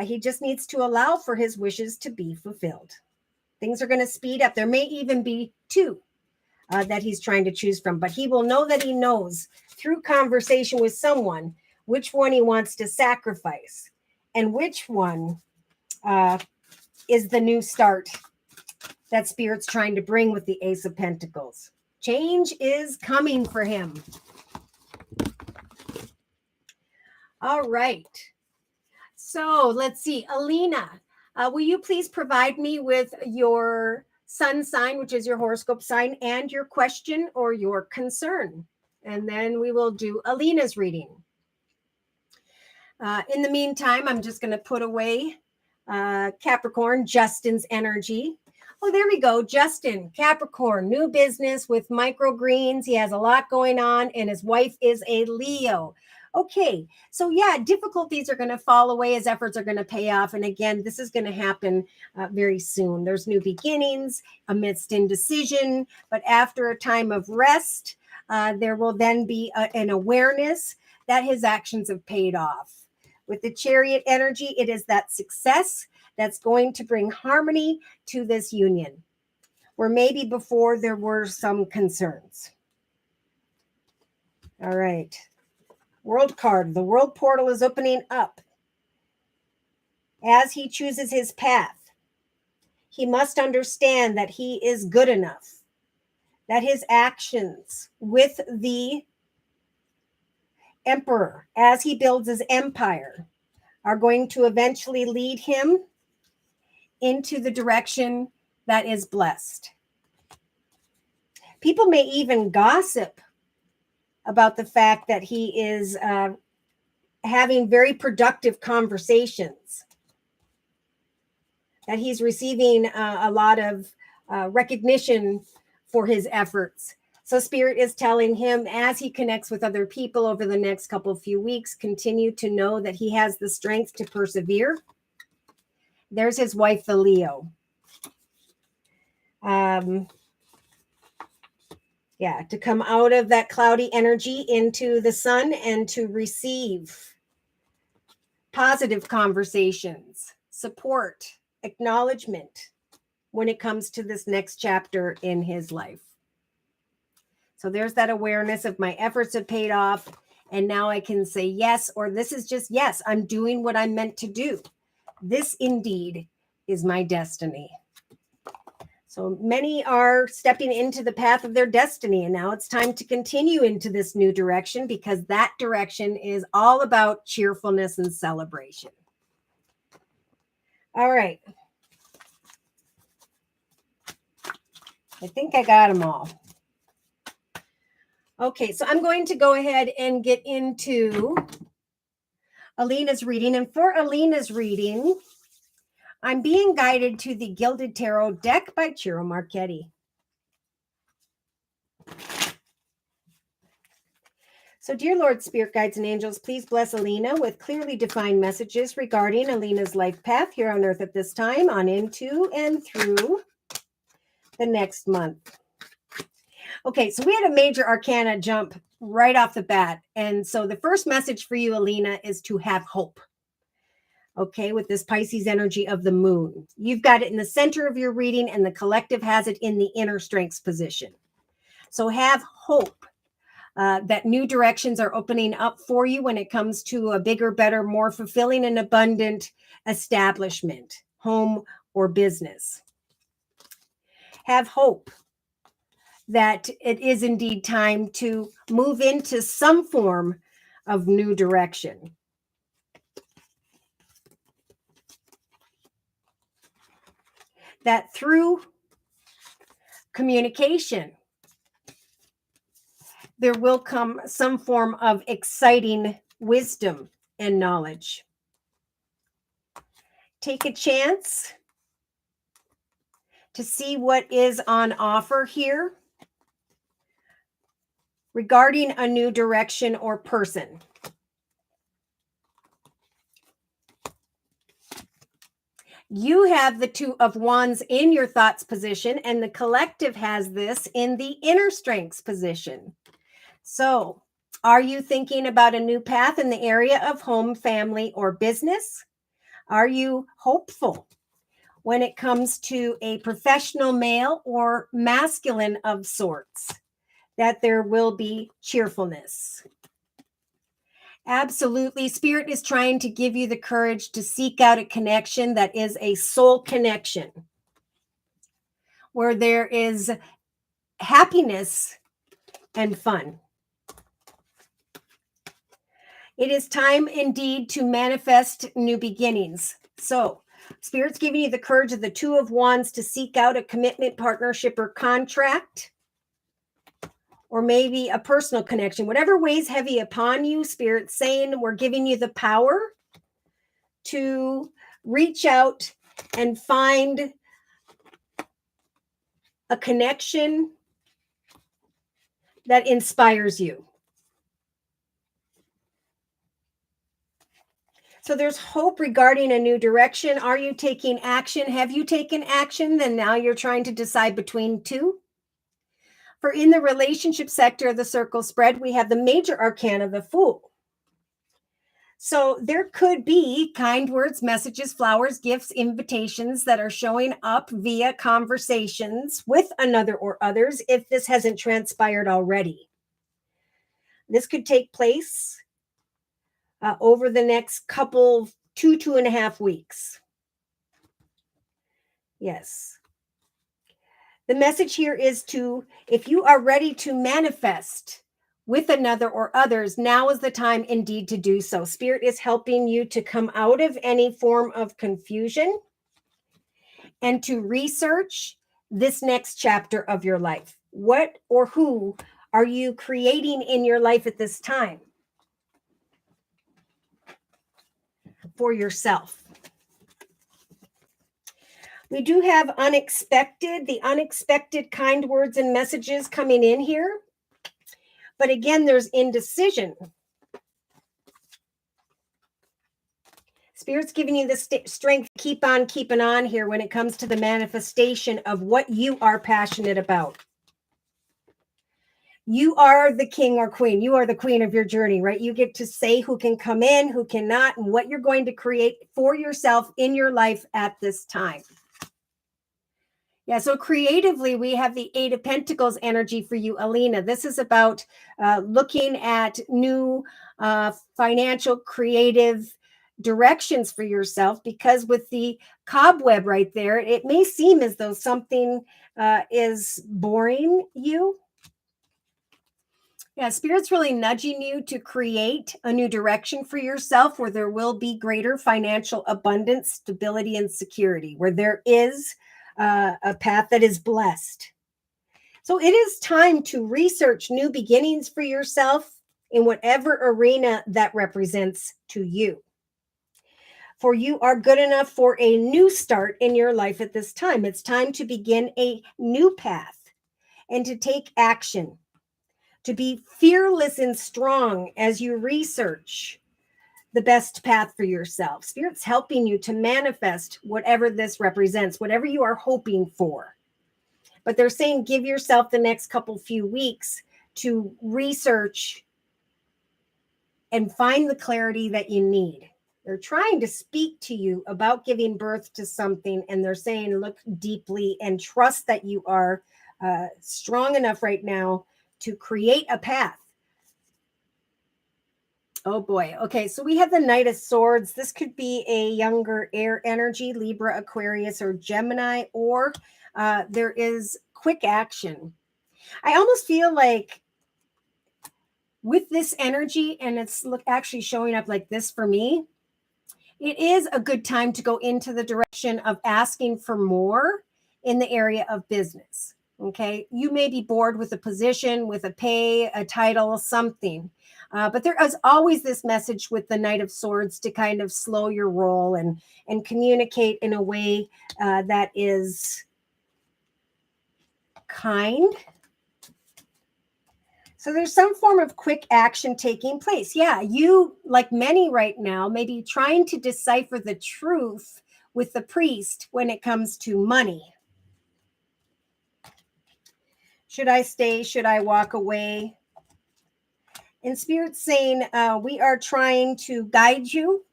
he just needs to allow for his wishes to be fulfilled. Things are going to speed up. There may even be 2 that he's trying to choose from, but he will know that he knows through conversation with someone which one he wants to sacrifice and which one is the new start that spirit's trying to bring with the Ace of Pentacles. Change is coming for him. All right. So let's see. Alina, will you please provide me with your sun sign, which is your horoscope sign, and your question or your concern? And then we will do Alina's reading. In the meantime, I'm just going to put away Capricorn, Justin's energy. Oh, there we go. Justin, Capricorn, new business with microgreens. He has a lot going on, and his wife is a Leo. Okay, so yeah, difficulties are going to fall away. His efforts are going to pay off. And again, this is going to happen very soon. There's new beginnings amidst indecision, but after a time of rest, there will then be an awareness that his actions have paid off. With the Chariot energy, it is that success that's going to bring harmony to this union, where maybe before there were some concerns. All right. World card. The world portal is opening up. As he chooses his path, he must understand that he is good enough, that his actions with the Emperor, as he builds his empire, are going to eventually lead him into the direction that is blessed. People may even gossip about the fact that he is having very productive conversations, that he's receiving a lot of recognition for his efforts. So Spirit is telling him, as he connects with other people over the next few weeks, continue to know that he has the strength to persevere. There's his wife, the Leo. To come out of that cloudy energy into the sun and to receive positive conversations, support, acknowledgement when it comes to this next chapter in his life. So there's that awareness of my efforts have paid off. And now I can say yes, or this is just yes, I'm doing what I'm meant to do. This indeed is my destiny. So many are stepping into the path of their destiny. And now it's time to continue into this new direction, because that direction is all about cheerfulness and celebration. All right. I think I got them all. Okay, so I'm going to go ahead and get into Alina's reading. And for Alina's reading, I'm being guided to the Gilded Tarot deck by Ciro Marchetti. So, dear Lord, Spirit Guides and Angels, please bless Alina with clearly defined messages regarding Alina's life path here on Earth at this time, on into and through the next month. Okay, so we had a major arcana jump right off the bat. And so the first message for you, Alina, is to have hope. Okay, with this Pisces energy of the moon. You've got it in the center of your reading, and the collective has it in the inner strengths position. So have hope that new directions are opening up for you when it comes to a bigger, better, more fulfilling and abundant establishment, home or business. Have hope that it is indeed time to move into some form of new direction. That through communication, there will come some form of exciting wisdom and knowledge. Take a chance to see what is on offer here regarding a new direction or person. You have the Two of Wands in your thoughts position, and the collective has this in the inner strengths position. So, are you thinking about a new path in the area of home, family, or business? Are you hopeful when it comes to a professional male or masculine of sorts, that there will be cheerfulness? Absolutely. Spirit is trying to give you the courage to seek out a connection that is a soul connection, where there is happiness and fun. It is time indeed to manifest new beginnings. So, Spirit's giving you the courage of the Two of Wands to seek out a commitment, partnership, or contract, or maybe a personal connection. Whatever weighs heavy upon you, Spirit's saying we're giving you the power to reach out and find a connection that inspires you. So there's hope regarding a new direction. Are you taking action? Have you taken action? Then now you're trying to decide between two. For in the relationship sector of the circle spread, we have the major arcana, the Fool. So there could be kind words, messages, flowers, gifts, invitations that are showing up via conversations with another or others, if this hasn't transpired already. This could take place over the next couple, 2.5 weeks. Yes. The message here is to, if you are ready to manifest with another or others, now is the time indeed to do so. Spirit is helping you to come out of any form of confusion and to research this next chapter of your life. What or who are you creating in your life at this time for yourself? We do have the unexpected kind words and messages coming in here. But again, there's indecision. Spirit's giving you the strength to keep on keeping on here when it comes to the manifestation of what you are passionate about. You are the king or queen. You are the queen of your journey, right? You get to say who can come in, who cannot, and what you're going to create for yourself in your life at this time. Yeah, so creatively, we have the Eight of Pentacles energy for you, Alina. This is about looking at new financial, creative directions for yourself, because with the cobweb right there, it may seem as though something is boring you. Yeah, Spirit's really nudging you to create a new direction for yourself where there will be greater financial abundance, stability, and security, where there is a path that is blessed. So it is time to research new beginnings for yourself in whatever arena that represents to you. For you are good enough for a new start in your life at this time. It's time to begin a new path and to take action, to be fearless and strong as you research the best path for yourself. Spirit's helping you to manifest whatever this represents, whatever you are hoping for. But they're saying give yourself the next few weeks to research and find the clarity that you need. They're trying to speak to you about giving birth to something, and they're saying look deeply and trust that you are strong enough right now to create a path. Oh boy. Okay, so we have the Knight of Swords. This could be a younger air energy, Libra, Aquarius, or Gemini, or there is quick action. I almost feel like with this energy, and it's actually showing up like this for me, it is a good time to go into the direction of asking for more in the area of business. Okay, you may be bored with a position, with a pay, a title, something. But there is always this message with the Knight of Swords to kind of slow your roll and communicate in a way that is kind. So there's some form of quick action taking place. Yeah, you, like many right now, may be trying to decipher the truth with the priest when it comes to money. Should I stay? Should I walk away? And Spirit's saying we are trying to guide you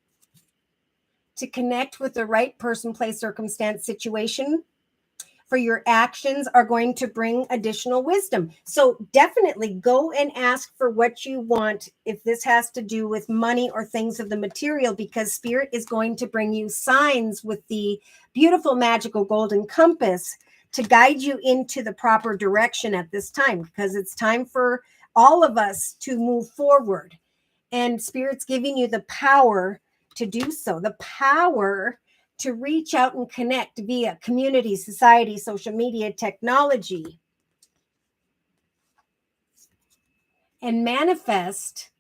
to connect with the right person, place, circumstance, situation. For your actions are going to bring additional wisdom. So definitely go and ask for what you want if this has to do with money or things of the material, because Spirit is going to bring you signs with the beautiful magical golden compass to guide you into the proper direction at this time, because it's time for all of us to move forward. And Spirit's giving you the power to do so, the power to reach out and connect via community, society, social media, technology, and manifest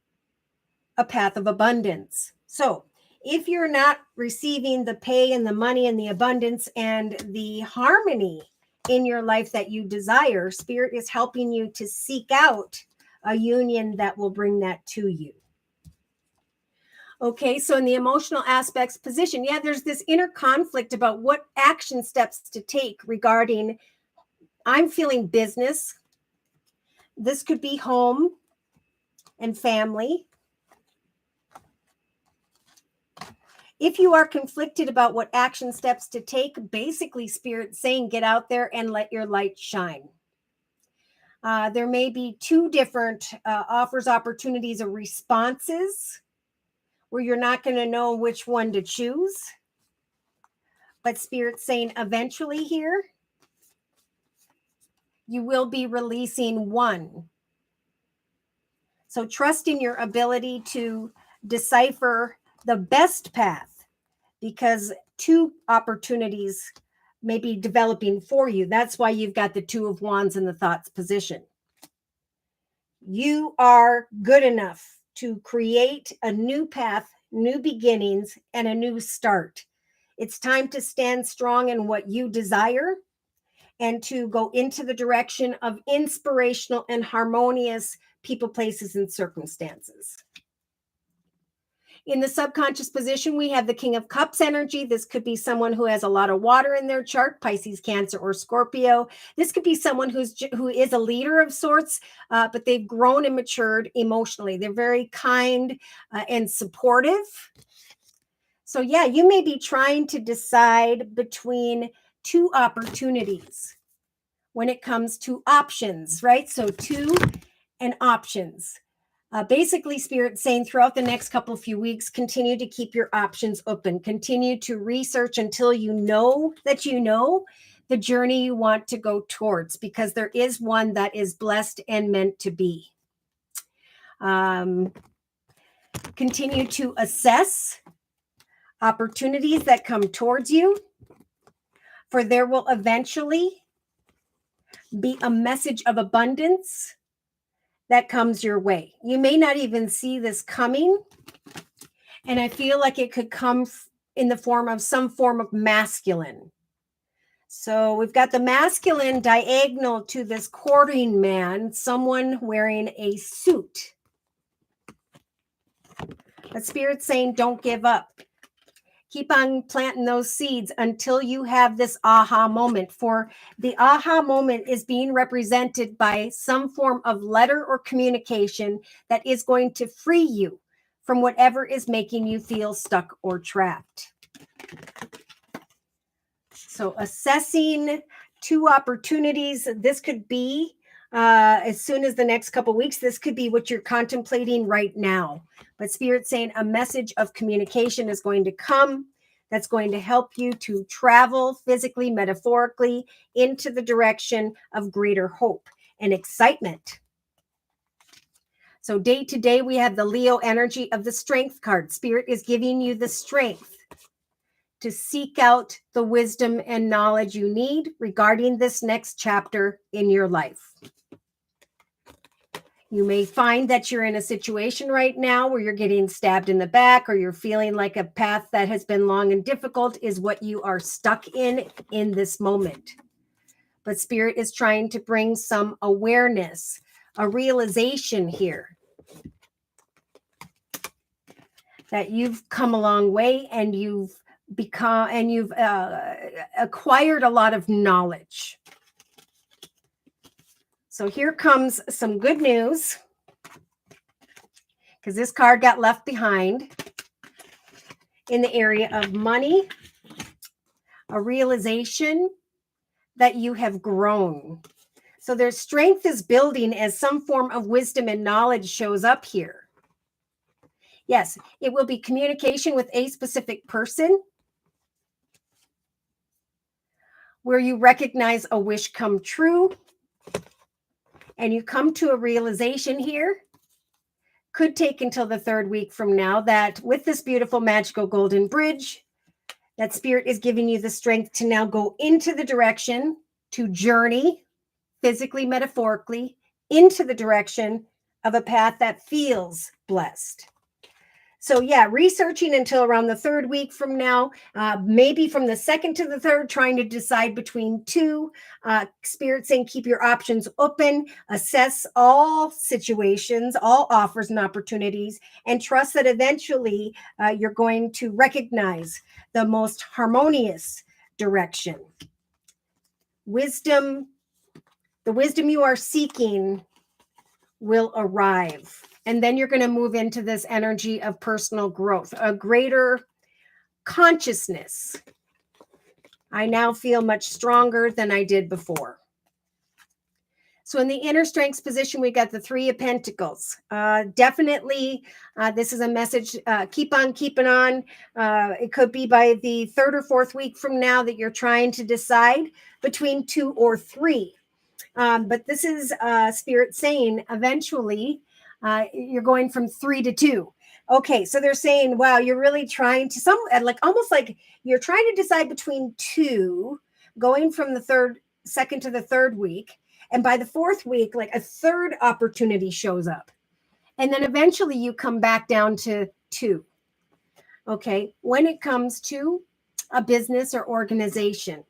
a path of abundance. So if you're not receiving the pay and the money and the abundance and the harmony in your life that you desire, Spirit is helping you to seek out a union that will bring that to you. Okay, so in the emotional aspects position, yeah, there's this inner conflict about what action steps to take regarding, I'm feeling business. This could be home and family. If you are conflicted about what action steps to take, basically Spirit saying get out there and let your light shine. There may be two different offers, opportunities, or responses where you're not going to know which one to choose. But Spirit's saying eventually here, you will be releasing one. So trust in your ability to decipher the best path, because two opportunities may be developing for you. That's why you've got the Two of Wands in the thoughts position. You are good enough to create a new path, new beginnings, and a new start. It's time to stand strong in what you desire and to go into the direction of inspirational and harmonious people, places, and circumstances. In the subconscious position, we have the King of Cups energy. This could be someone who has a lot of water in their chart, Pisces, Cancer, or Scorpio. This could be someone who is a leader of sorts, but they've grown and matured emotionally. They're very kind and supportive. So yeah, you may be trying to decide between two opportunities when it comes to options, right? So two and options. Basically, Spirit saying throughout the next few weeks, continue to keep your options open. Continue to research until you know that you know the journey you want to go towards, because there is one that is blessed and meant to be. Continue to assess opportunities that come towards you, for there will eventually be a message of abundance that comes your way. You may not even see this coming, and I feel like it could come in the form of some form of masculine. So we've got the masculine diagonal to this courting man, someone wearing a suit. But Spirit's saying, don't give up. Keep on planting those seeds until you have this aha moment. For the aha moment is being represented by some form of letter or communication that is going to free you from whatever is making you feel stuck or trapped. So assessing two opportunities, this could be as soon as the next couple weeks. This could be what you're contemplating right now. But Spirit's saying a message of communication is going to come that's going to help you to travel physically, metaphorically, into the direction of greater hope and excitement. So day to day, we have the Leo energy of the Strength card. Spirit is giving you the strength to seek out the wisdom and knowledge you need regarding this next chapter in your life. You may find that you're in a situation right now where you're getting stabbed in the back, or you're feeling like a path that has been long and difficult is what you are stuck in this moment. But Spirit is trying to bring some awareness, a realization here that you've come a long way and you've acquired a lot of knowledge. So here comes some good news, because this card got left behind in the area of money, a realization that you have grown. So their strength is building as some form of wisdom and knowledge shows up here. Yes, it will be communication with a specific person where you recognize a wish come true, and you come to a realization here. Could take until the 3rd week from now, that with this beautiful magical golden bridge, that Spirit is giving you the strength to now go into the direction to journey physically, metaphorically, into the direction of a path that feels blessed. So yeah, researching until around the 3rd week from now, maybe from the 2nd to the 3rd, trying to decide between two. Spirit saying keep your options open, assess all situations, all offers and opportunities, and trust that eventually you're going to recognize the most harmonious direction. Wisdom, the wisdom you are seeking will arrive. And then you're going to move into this energy of personal growth, a greater consciousness. I now feel much stronger than I did before. So in the inner strengths position, we got the 3 of Pentacles. Definitely, this is a message, keep on keeping on. It could be by the 3rd or 4th week from now that you're trying to decide between 2 or 3. But this is Spirit saying eventually, you're going from 3 to 2. Okay, so they're saying, wow, you're really trying to almost like you're trying to decide between 2, going from the 2nd to the 3rd week. And by the 4th week, like a 3rd opportunity shows up. And then eventually you come back down to 2. Okay, when it comes to a business or organization.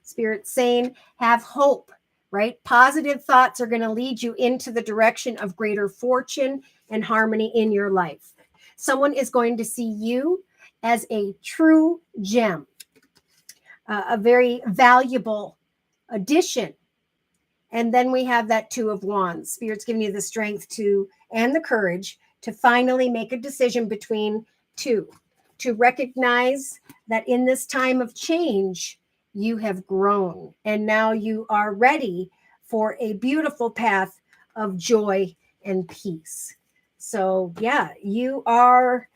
Spirit's saying, have hope, right? Positive thoughts are going to lead you into the direction of greater fortune and harmony in your life. Someone is going to see you as a true gem, a very valuable addition. And then we have that Two of Wands. Spirit's giving you the strength to, and the courage to finally make a decision between two, to recognize that in this time of change, you have grown and now you are ready for a beautiful path of joy and peace. So yeah, you are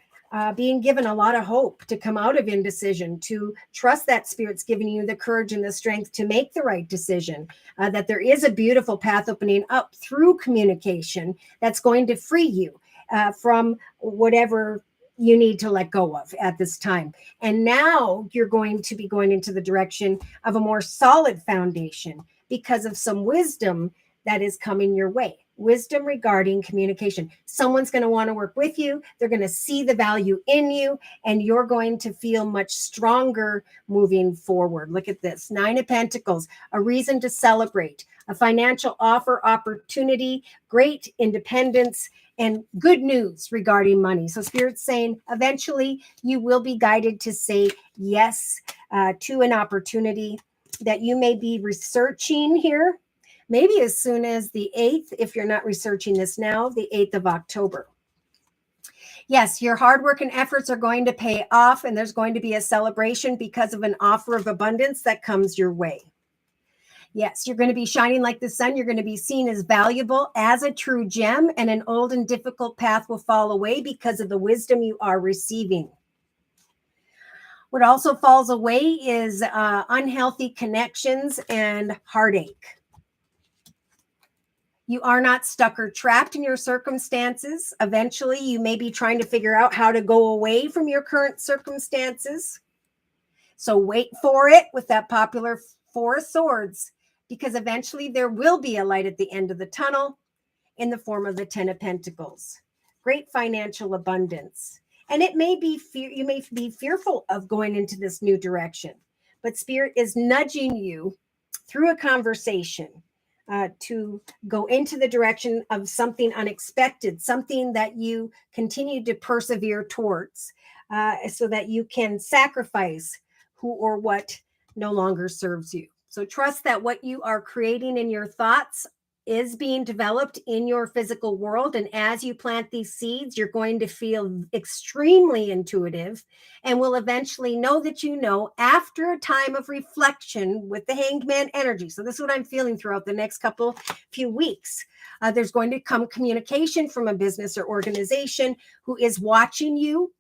being given a lot of hope to come out of indecision, to trust that Spirit's giving you the courage and the strength to make the right decision, that there is a beautiful path opening up through communication that's going to free you from whatever you need to let go of at this time. And now you're going to be going into the direction of a more solid foundation because of some wisdom that is coming your way. Wisdom regarding communication. Someone's going to want to work with you. They're going to see the value in you, and you're going to feel much stronger moving forward. Look at this. 9 of Pentacles, a reason to celebrate, a financial offer, opportunity, great independence, and good news regarding money. So Spirit's saying eventually you will be guided to say yes to an opportunity that you may be researching here. Maybe as soon as the 8th, if you're not researching this now, the 8th of October. Yes, your hard work and efforts are going to pay off, and there's going to be a celebration because of an offer of abundance that comes your way. Yes, you're going to be shining like the sun. You're going to be seen as valuable, as a true gem, and an old and difficult path will fall away because of the wisdom you are receiving. What also falls away is unhealthy connections and heartache. You are not stuck or trapped in your circumstances. Eventually, you may be trying to figure out how to go away from your current circumstances. So wait for it with that popular 4 of Swords, because eventually there will be a light at the end of the tunnel in the form of the 10 of Pentacles. Great financial abundance. And it may be you may be fearful of going into this new direction, but Spirit is nudging you through a conversation to go into the direction of something unexpected, something that you continue to persevere towards, so that you can sacrifice who or what no longer serves you. So trust that what you are creating in your thoughts is being developed in your physical world. And as you plant these seeds, you're going to feel extremely intuitive and will eventually know that you know after a time of reflection with the Hanged Man energy. So this is what I'm feeling throughout the next few weeks. There's going to come communication from a business or organization who is watching you.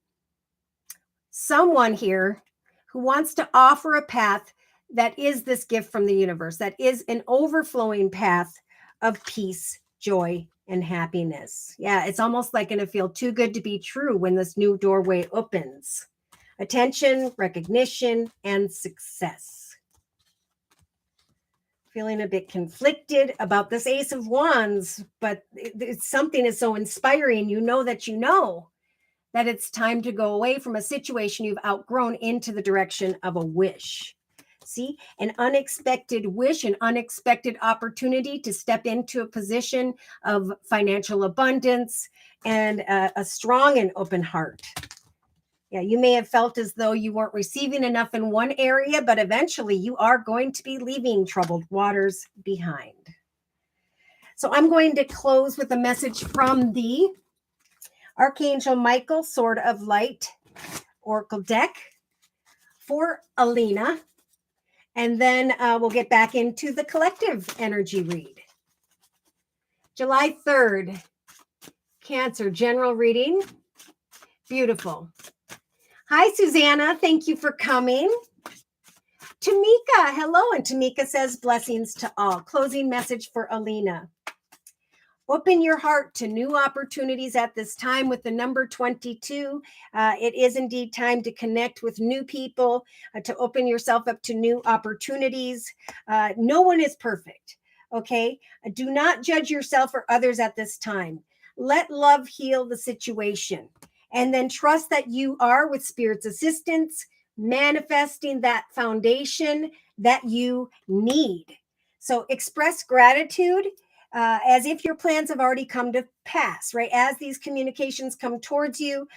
Someone here who wants to offer a path that is this gift from the universe, that is an overflowing path of peace, joy, and happiness. Yeah, it's almost like going to feel too good to be true when this new doorway opens. Attention, recognition, and success. Feeling a bit conflicted about this Ace of Wands, but it's something is so inspiring. You know that it's time to go away from a situation you've outgrown into the direction of a wish. See, an unexpected wish, an unexpected opportunity to step into a position of financial abundance and a strong and open heart. Yeah, you may have felt as though you weren't receiving enough in one area, but eventually you are going to be leaving troubled waters behind. So I'm going to close with a message from the Archangel Michael, Sword of Light Oracle deck for Alina. And then we'll get back into the collective energy read. July 3rd, Cancer general reading. Beautiful. Hi, Susanna. Thank you for coming. Tamika, hello. And Tamika says blessings to all. Closing message for Alina. Open your heart to new opportunities at this time with the number 22. It is indeed time to connect with new people, to open yourself up to new opportunities. No one is perfect, okay? Do not judge yourself or others at this time. Let love heal the situation. And then trust that you are, with Spirit's assistance, manifesting that foundation that you need. So express gratitude as if your plans have already come to pass, right? As these communications come towards you,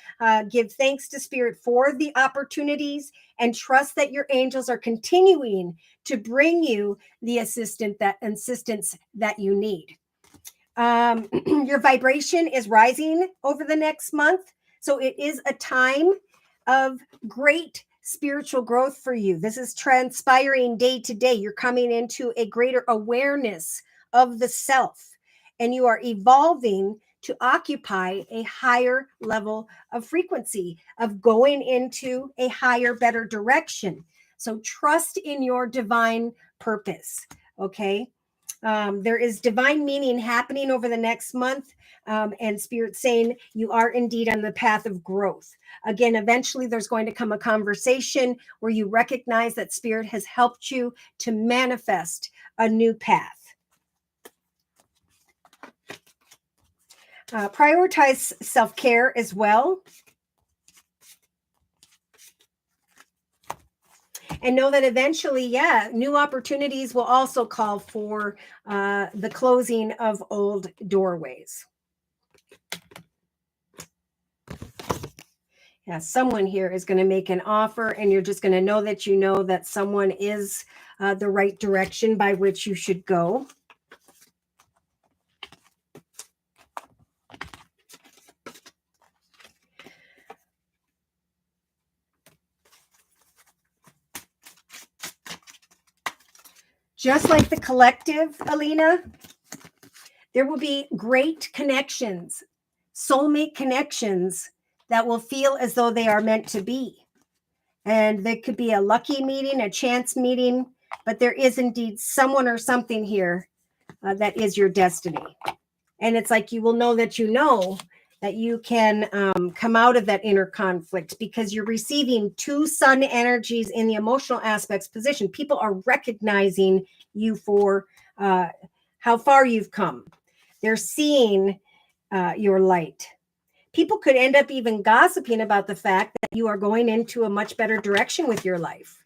give thanks to Spirit for the opportunities and trust that your angels are continuing to bring you the assistance that you need. Your vibration is rising over the next month. So it is a time of great spiritual growth for you. This is transpiring day to day. You're coming into a greater awareness of the self, and you are evolving to occupy a higher level of frequency, of going into a higher, better direction. So trust in your divine purpose. Okay. There is divine meaning happening over the next month, and Spirit saying you are indeed on the path of growth. Again, eventually there's going to come a conversation where you recognize that Spirit has helped you to manifest a new path. Prioritize self-care as well. And know that eventually, new opportunities will also call for the closing of old doorways. Yeah, someone here is going to make an offer, and you're just going to know that someone is the right direction by which you should go. Just like the collective, Alina, there will be great connections, soulmate connections that will feel as though they are meant to be. And there could be a lucky meeting, a chance meeting, but there is indeed someone or something here that is your destiny. And it's like you will know that you can come out of that inner conflict because you're receiving two sun energies in the emotional aspects position. People are recognizing you for how far you've come. They're seeing your light. People could end up even gossiping about the fact that you are going into a much better direction with your life.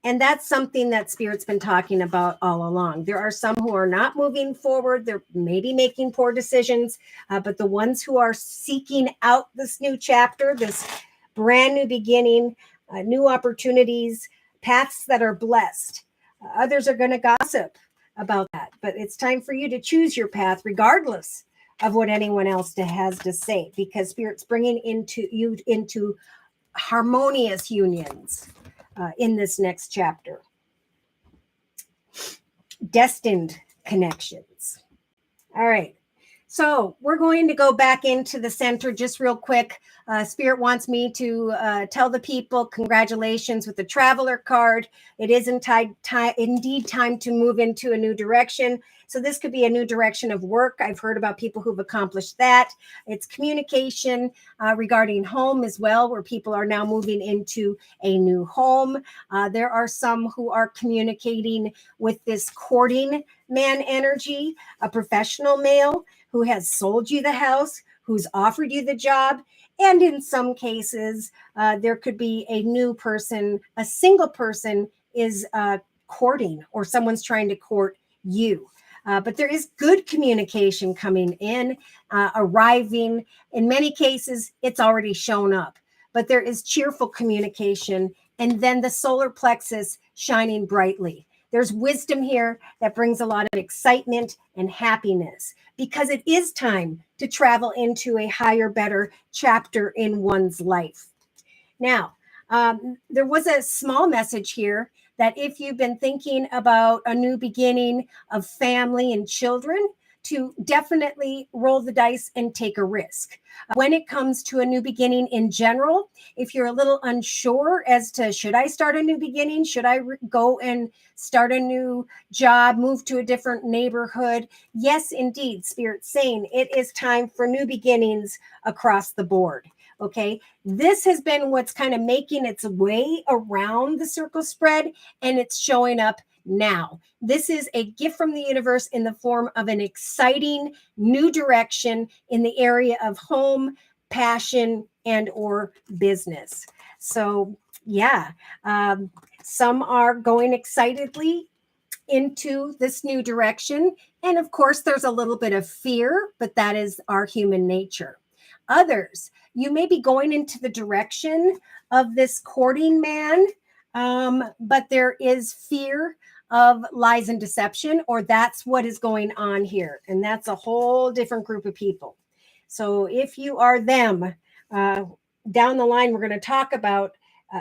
And that's something that Spirit's been talking about all along. There are some who are not moving forward. They're maybe making poor decisions, but the ones who are seeking out this new chapter, this brand new beginning, new opportunities, paths that are blessed, others are going to gossip about that. But it's time for you to choose your path regardless of what anyone else has to say, because Spirit's bringing you into harmonious unions in this next chapter. Destined connections. All right. So we're going to go back into the center just real quick. Spirit wants me to tell the people congratulations with the traveler card. It is indeed time to move into a new direction. So this could be a new direction of work. I've heard about people who've accomplished that. It's communication regarding home as well, where people are now moving into a new home. There are some who are communicating with this courting man energy, a professional male who has sold you the house, who's offered you the job. And in some cases, there could be a new person, a single person is courting, or someone's trying to court you. But there is good communication coming in, arriving. In many cases, it's already shown up. But there is cheerful communication, and then the solar plexus shining brightly. There's wisdom here that brings a lot of excitement and happiness, because it is time to travel into a higher, better chapter in one's life. Now, there was a small message here that if you've been thinking about a new beginning of family and children, to definitely roll the dice and take a risk. When it comes to a new beginning in general, if you're a little unsure as to, should I start a new beginning? Should I go and start a new job, move to a different neighborhood? Yes, indeed, Spirit's saying it is time for new beginnings across the board. Okay, this has been what's kind of making its way around the circle spread, and it's showing up now. This is a gift from the universe in the form of an exciting new direction in the area of home, passion, and or business. So Yeah. Some are going excitedly into this new direction. And of course, there's a little bit of fear, but that is our human nature. Others, you may be going into the direction of this courting man, but there is fear of lies and deception, or that's what is going on here. And that's a whole different group of people. So if you are them, down the line, we're going to talk about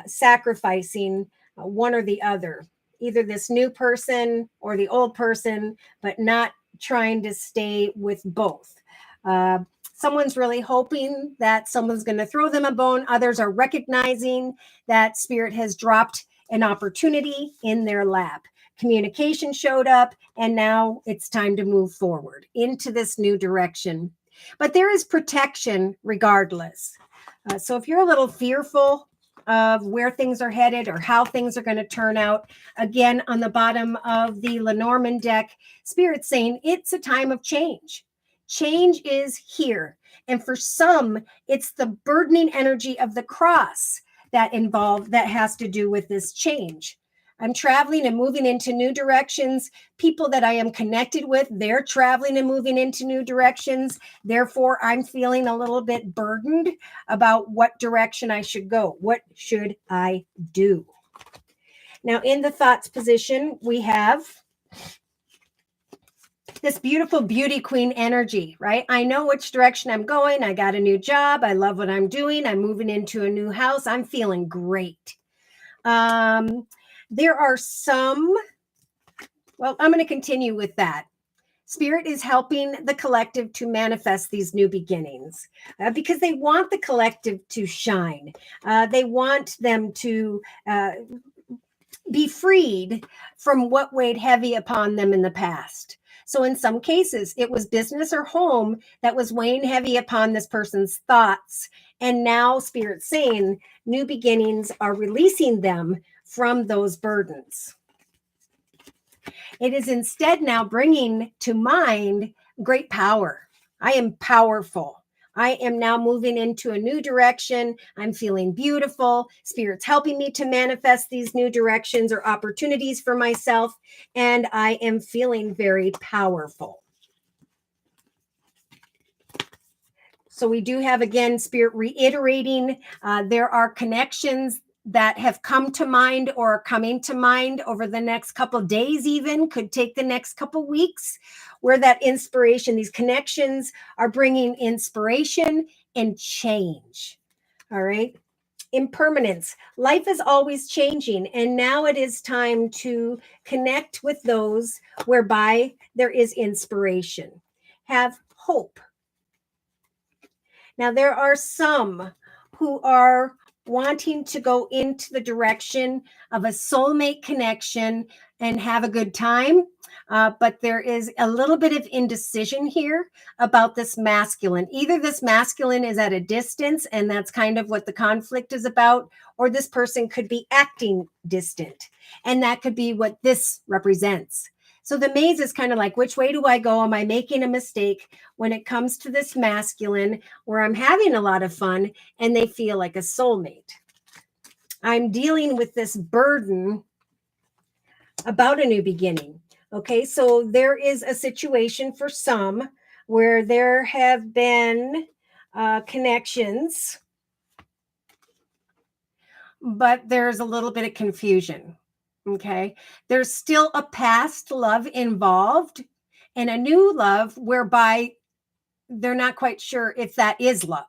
sacrificing one or the other, either this new person or the old person, but not trying to stay with both. Uh, Someone's really hoping that someone's going to throw them a bone. Others are recognizing that spirit has dropped an opportunity in their lap. Communication showed up, and now it's time to move forward into this new direction. But there is protection regardless. So if you're a little fearful of where things are headed or how things are going to turn out, again, on the bottom of the Lenormand deck, Spirit's saying it's a time of change. Change is here. And for some, it's the burdening energy of the cross that has to do with this change. I'm traveling and moving into new directions. People that I am connected with, they're traveling and moving into new directions. Therefore, I'm feeling a little bit burdened about what direction I should go. What should I do? Now, in the thoughts position, we have this beautiful beauty queen energy, right? I know which direction I'm going. I got a new job. I love what I'm doing. I'm moving into a new house. I'm feeling great. There are some, well, I'm going to continue with that. Spirit is helping the collective to manifest these new beginnings because they want the collective to shine. They want them to be freed from what weighed heavy upon them in the past. So in some cases, it was business or home that was weighing heavy upon this person's thoughts. And now Spirit's saying new beginnings are releasing them from those burdens. It is instead now bringing to mind great power. I am powerful. I am now moving into a new direction. I'm feeling beautiful. Spirit's helping me to manifest these new directions or opportunities for myself. And I am feeling very powerful. So we do have, again, Spirit reiterating there are connections that have come to mind or are coming to mind over the next couple of days, even could take the next couple of weeks, where that inspiration, these connections are bringing inspiration and change. All right. Impermanence. Life is always changing. And now it is time to connect with those whereby there is inspiration. Have hope. Now, there are some who are wanting to go into the direction of a soulmate connection and have a good time. But there is a little bit of indecision here about this masculine. Either this masculine is at a distance, and that's kind of what the conflict is about, or this person could be acting distant. And that could be what this represents. So the maze is kind of like, which way do I go? Am I making a mistake when it comes to this masculine where I'm having a lot of fun and they feel like a soulmate? I'm dealing with this burden about a new beginning. Okay, so there is a situation for some where there have been connections, but there's a little bit of confusion. Okay, there's still a past love involved and a new love whereby they're not quite sure if that is love.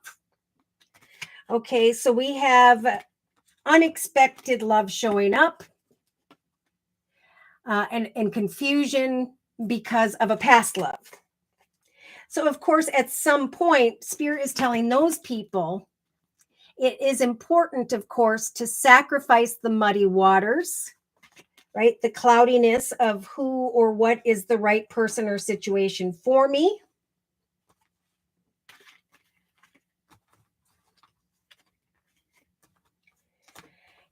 Okay, so we have unexpected love showing up and confusion because of a past love. So, of course, at some point, Spirit is telling those people it is important, of course, to sacrifice the muddy waters, right? The cloudiness of who or what is the right person or situation for me.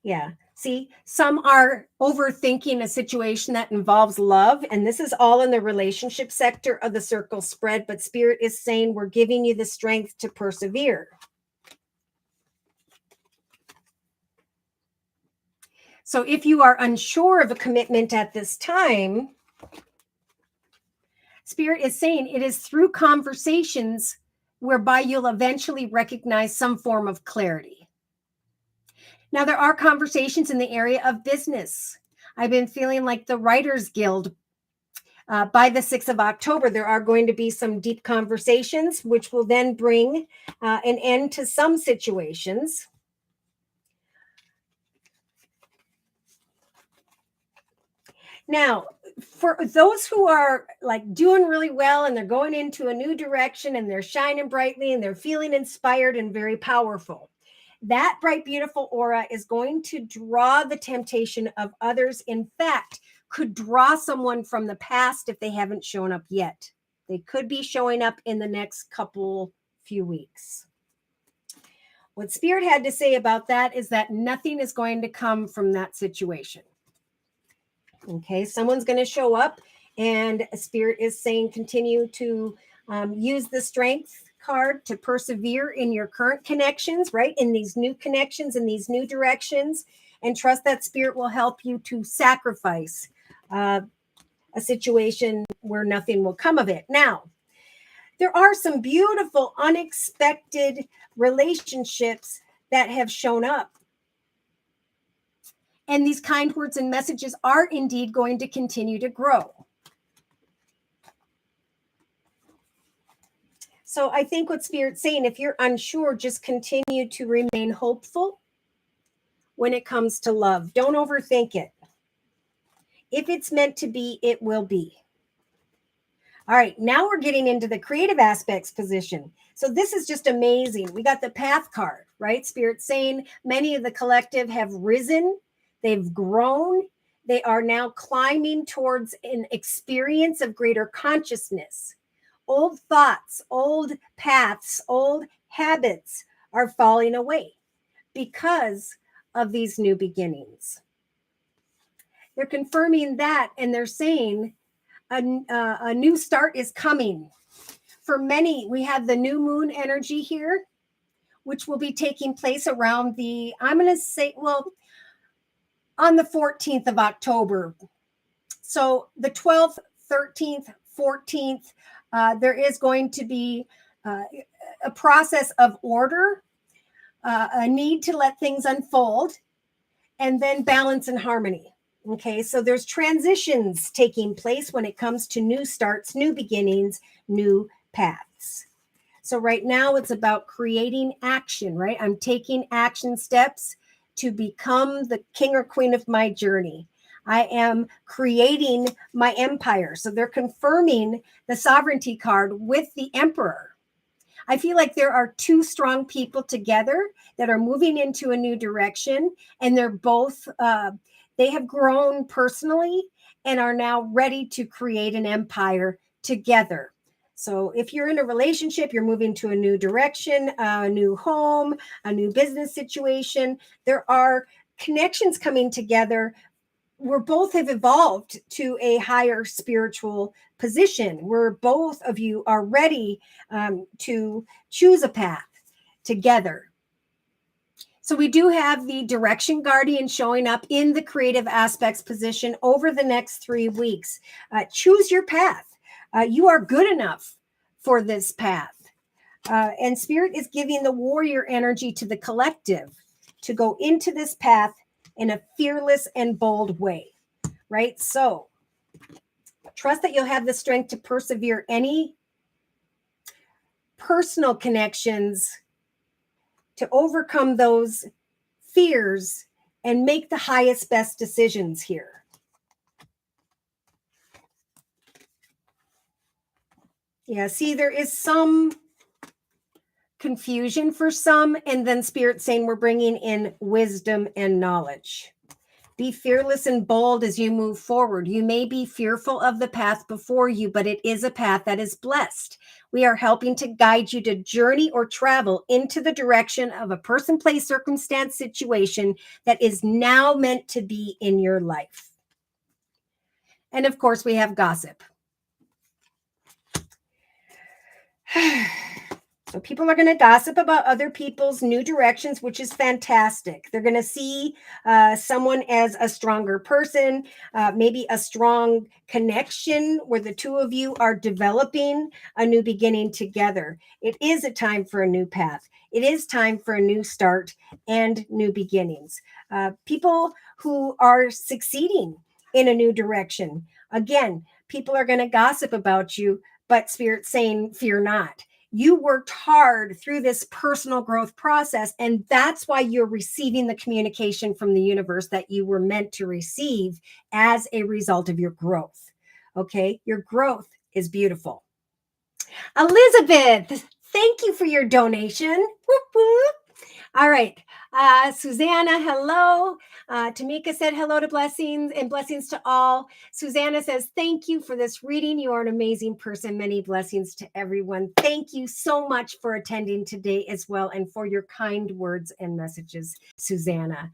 Yeah. See, some are overthinking a situation that involves love. And this is all in the relationship sector of the circle spread. But Spirit is saying we're giving you the strength to persevere. So if you are unsure of a commitment at this time, Spirit is saying it is through conversations whereby you'll eventually recognize some form of clarity. Now, there are conversations in the area of business. I've been feeling like the Writers Guild. By the 6th of October, there are going to be some deep conversations, which will then bring an end to some situations. Now, for those who are like doing really well and they're going into a new direction and they're shining brightly and they're feeling inspired and very powerful, that bright, beautiful aura is going to draw the temptation of others. In fact, could draw someone from the past if they haven't shown up yet. They could be showing up in the next few weeks. What Spirit had to say about that is that nothing is going to come from that situation. Okay, someone's going to show up, and Spirit is saying continue to use the strength card to persevere in your current connections, right? In these new connections, in these new directions, and trust that Spirit will help you to sacrifice a situation where nothing will come of it. Now, there are some beautiful, unexpected relationships that have shown up. And these kind words and messages are indeed going to continue to grow. So I think what Spirit's saying, if you're unsure, just continue to remain hopeful when it comes to love. Don't overthink it. If it's meant to be, it will be. All right, now we're getting into the creative aspects position. So this is just amazing. We got the path card, right? Spirit saying many of the collective have risen, they've grown, they are now climbing towards an experience of greater consciousness. Old thoughts, old paths, old habits are falling away because of these new beginnings. They're confirming that, and they're saying a new start is coming. For many, we have the new moon energy here, which will be taking place around I'm going to say, on the 14th of October. So the 12th, 13th, 14th, there is going to be a process of order, a need to let things unfold, and then balance and harmony. Okay, so there's transitions taking place when it comes to new starts, new beginnings, new paths. So right now it's about creating action, right? I'm taking action steps to become the king or queen of my journey. I am creating my empire. So they're confirming the sovereignty card with the emperor. I feel like there are two strong people together that are moving into a new direction, and they're both they have grown personally and are now ready to create an empire together. So if you're in a relationship, you're moving to a new direction, a new home, a new business situation, there are connections coming together where both have evolved to a higher spiritual position, where both of you are ready to choose a path together. So we do have the direction guardian showing up in the creative aspects position over the next 3 weeks. Choose your path. You are good enough for this path. And Spirit is giving the warrior energy to the collective to go into this path in a fearless and bold way, right? So trust that you'll have the strength to persevere any personal connections, to overcome those fears and make the highest, best decisions here. Yeah, see, there is some confusion for some, and then Spirit saying we're bringing in wisdom and knowledge. Be fearless and bold as you move forward. You may be fearful of the path before you, but it is a path that is blessed. We are helping to guide you to journey or travel into the direction of a person, place, circumstance, situation that is now meant to be in your life. And of course, we have gossip. So people are going to gossip about other people's new directions, which is fantastic. They're going to see someone as a stronger person, maybe a strong connection where the two of you are developing a new beginning together. It is a time for a new path. It is time for a new start and new beginnings. People who are succeeding in a new direction. Again, people are going to gossip about you, but Spirit's saying, fear not. You worked hard through this personal growth process, and that's why you're receiving the communication from the universe that you were meant to receive as a result of your growth. Okay, your growth is beautiful. Elizabeth, thank you for your donation. Whoop, whoop. All right. Susanna, hello. Tamika said hello to blessings and blessings to all. Susanna says, thank you for this reading. You are an amazing person. Many blessings to everyone. Thank you so much for attending today as well and for your kind words and messages, Susanna.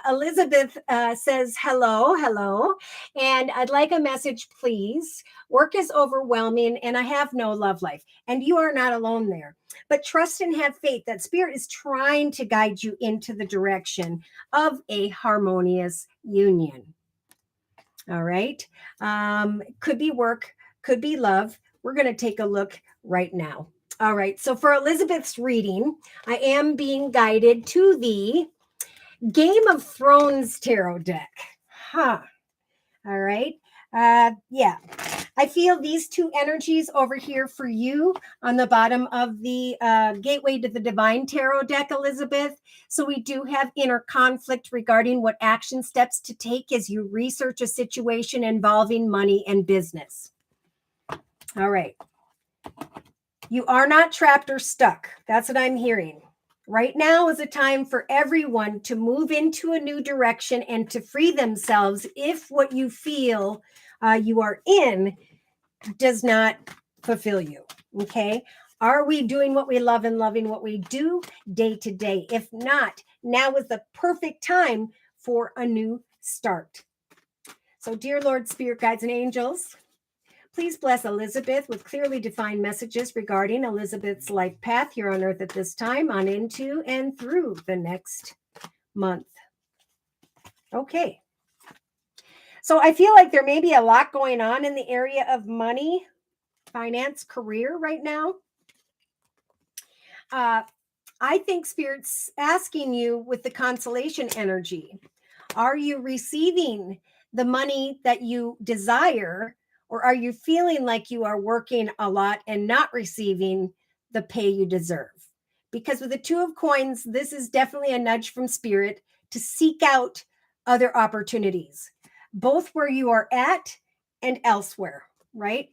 Elizabeth says, hello. And I'd like a message, please. Work is overwhelming and I have no love life. And you are not alone there. But trust and have faith that Spirit is trying to guide you into the direction of a harmonious union. All right. Could be work, could be love. We're going to take a look right now. All right. So for Elizabeth's reading, I am being guided to the Game of Thrones tarot deck. All right. Yeah. I feel these two energies over here for you on the bottom of the Gateway to the Divine Tarot deck, Elizabeth. So we do have inner conflict regarding what action steps to take as you research a situation involving money and business. All right. You are not trapped or stuck. That's what I'm hearing. Right now is a time for everyone to move into a new direction and to free themselves if what you feel you are in does not fulfill you. Okay. Are we doing what we love and loving what we do day to day? If not, now is the perfect time for a new start. So, dear Lord, Spirit, guides, and angels, please bless Elizabeth with clearly defined messages regarding Elizabeth's life path here on earth at this time, on into and through the next month. Okay. So I feel like there may be a lot going on in the area of money, finance, career right now. I think Spirit's asking you with the consolation energy, are you receiving the money that you desire, or are you feeling like you are working a lot and not receiving the pay you deserve? Because with the Two of Coins, this is definitely a nudge from Spirit to seek out other opportunities, both where you are at and elsewhere, right?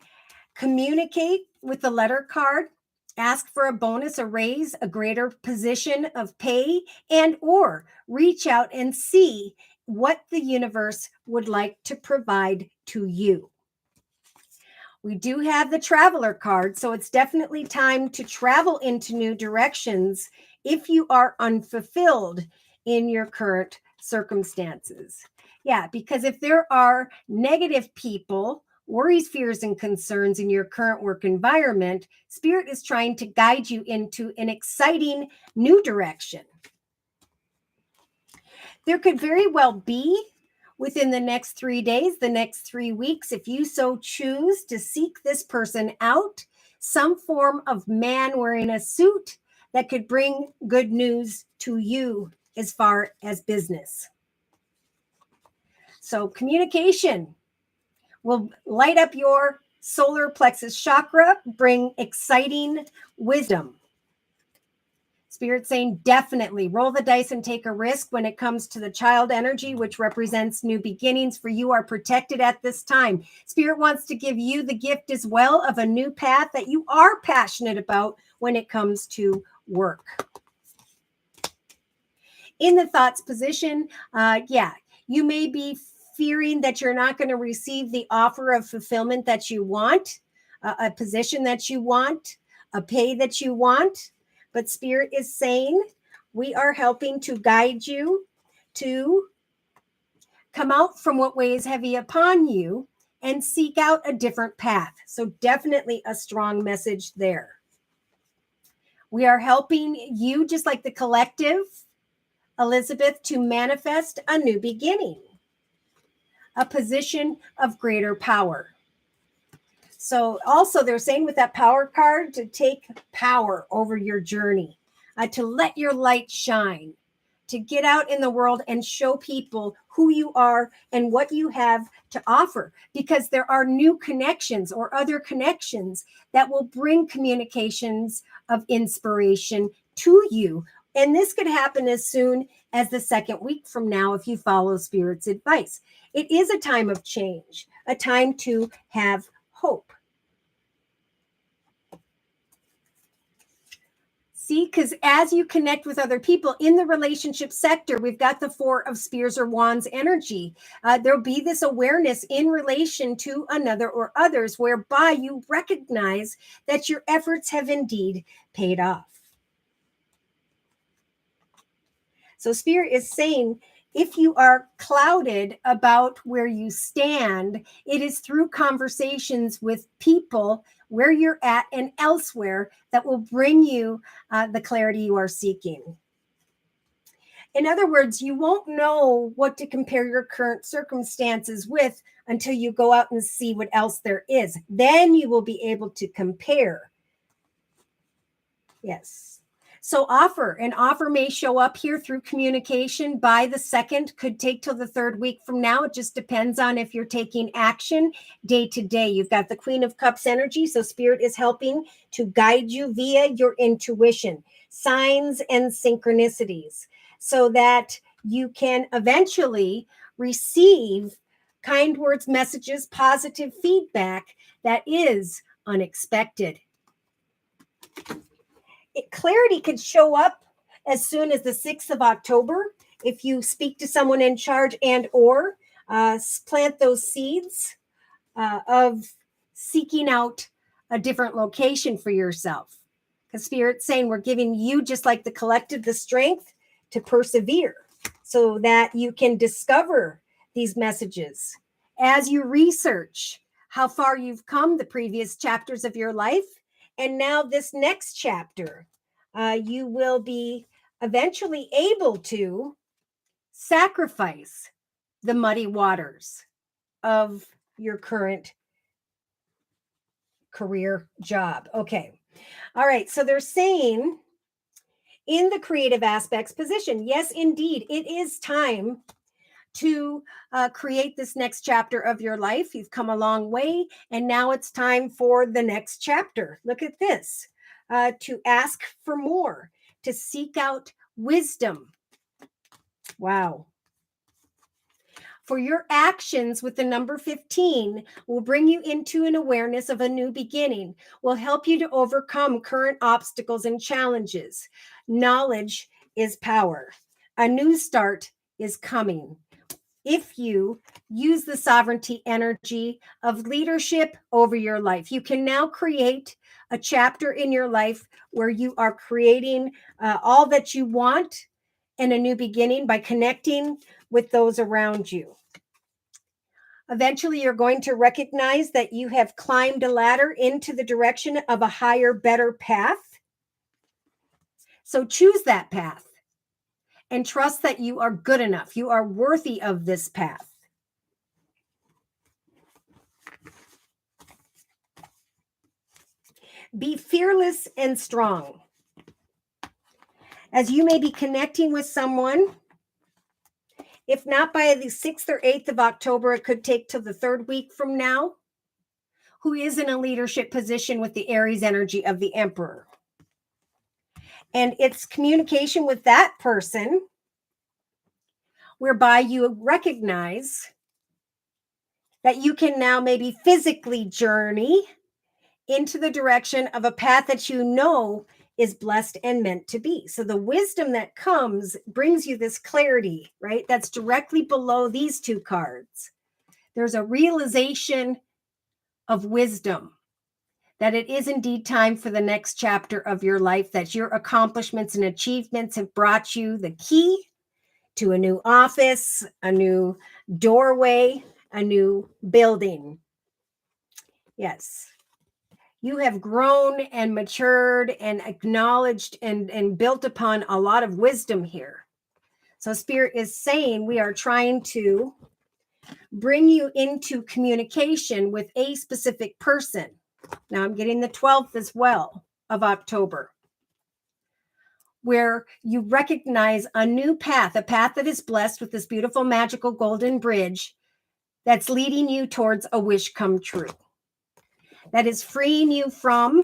Communicate with the letter card. Ask for a bonus, a raise, a greater position of pay, and or reach out and see what the universe would like to provide to you. We do have the traveler card, so it's definitely time to travel into new directions if you are unfulfilled in your current circumstances. Yeah, because if there are negative people, worries, fears, and concerns in your current work environment, Spirit is trying to guide you into an exciting new direction. There could very well be within the next 3 days, the next 3 weeks, if you so choose to seek this person out, some form of man wearing a suit that could bring good news to you as far as business. So communication will light up your solar plexus chakra, bring exciting wisdom. Spirit saying definitely roll the dice and take a risk when it comes to the child energy, which represents new beginnings, for you are protected at this time. Spirit wants to give you the gift as well of a new path that you are passionate about when it comes to work. In the thoughts position, you may be fearing that you're not going to receive the offer of fulfillment that you want, a position that you want, a pay that you want. But Spirit is saying we are helping to guide you to come out from what weighs heavy upon you and seek out a different path. So definitely a strong message there. We are helping you, just like the collective, Elizabeth, to manifest a new beginning, a position of greater power. So also they're saying with that power card to take power over your journey, to let your light shine, to get out in the world and show people who you are and what you have to offer, because there are new connections or other connections that will bring communications of inspiration to you. And this could happen as soon as the second week from now if you follow Spirit's advice. It is a time of change, a time to have hope. See, because as you connect with other people in the relationship sector, we've got the Four of Spears or Wands energy. There'll be this awareness in relation to another or others, whereby you recognize that your efforts have indeed paid off. So Spirit is saying, if you are clouded about where you stand, it is through conversations with people where you're at and elsewhere that will bring you the clarity you are seeking. In other words, you won't know what to compare your current circumstances with until you go out and see what else there is. Then you will be able to compare. Yes. So an offer may show up here through communication by the second, could take till the third week from now. It just depends on if you're taking action day to day. You've got the Queen of Cups energy. So Spirit is helping to guide you via your intuition, signs and synchronicities, so that you can eventually receive kind words, messages, positive feedback that is unexpected. Clarity could show up as soon as the 6th of October if you speak to someone in charge and or plant those seeds of seeking out a different location for yourself. Because Spirit's saying we're giving you, just like the collective, the strength to persevere so that you can discover these messages as you research how far you've come, the previous chapters of your life. And now this next chapter, you will be eventually able to sacrifice the muddy waters of your current career job. Okay. All right. So they're saying in the creative aspects position, yes, indeed, it is time to create this next chapter of your life. You've come a long way, and now it's time for the next chapter. Look at this, to ask for more, to seek out wisdom. Wow. For your actions with the number 15 will bring you into an awareness of a new beginning, will help you to overcome current obstacles and challenges. Knowledge is power. A new start is coming. If you use the sovereignty energy of leadership over your life, you can now create a chapter in your life where you are creating all that you want and a new beginning by connecting with those around you. Eventually, you're going to recognize that you have climbed a ladder into the direction of a higher, better path. So choose that path and trust that you are good enough. You are worthy of this path. Be fearless and strong. As you may be connecting with someone, if not by the 6th or 8th of October, it could take till the third week from now, who is in a leadership position with the Aries energy of the Emperor. And it's communication with that person whereby you recognize that you can now maybe physically journey into the direction of a path that you know is blessed and meant to be. So the wisdom that comes brings you this clarity, right? That's directly below these two cards. There's a realization of wisdom that it is indeed time for the next chapter of your life, that your accomplishments and achievements have brought you the key to a new office, a new doorway, a new building. Yes. You have grown and matured and acknowledged and built upon a lot of wisdom here. So Spirit is saying we are trying to bring you into communication with a specific person. Now I'm getting the 12th as well of October, where you recognize a new path, a path that is blessed with this beautiful, magical golden bridge that's leading you towards a wish come true. That is freeing you from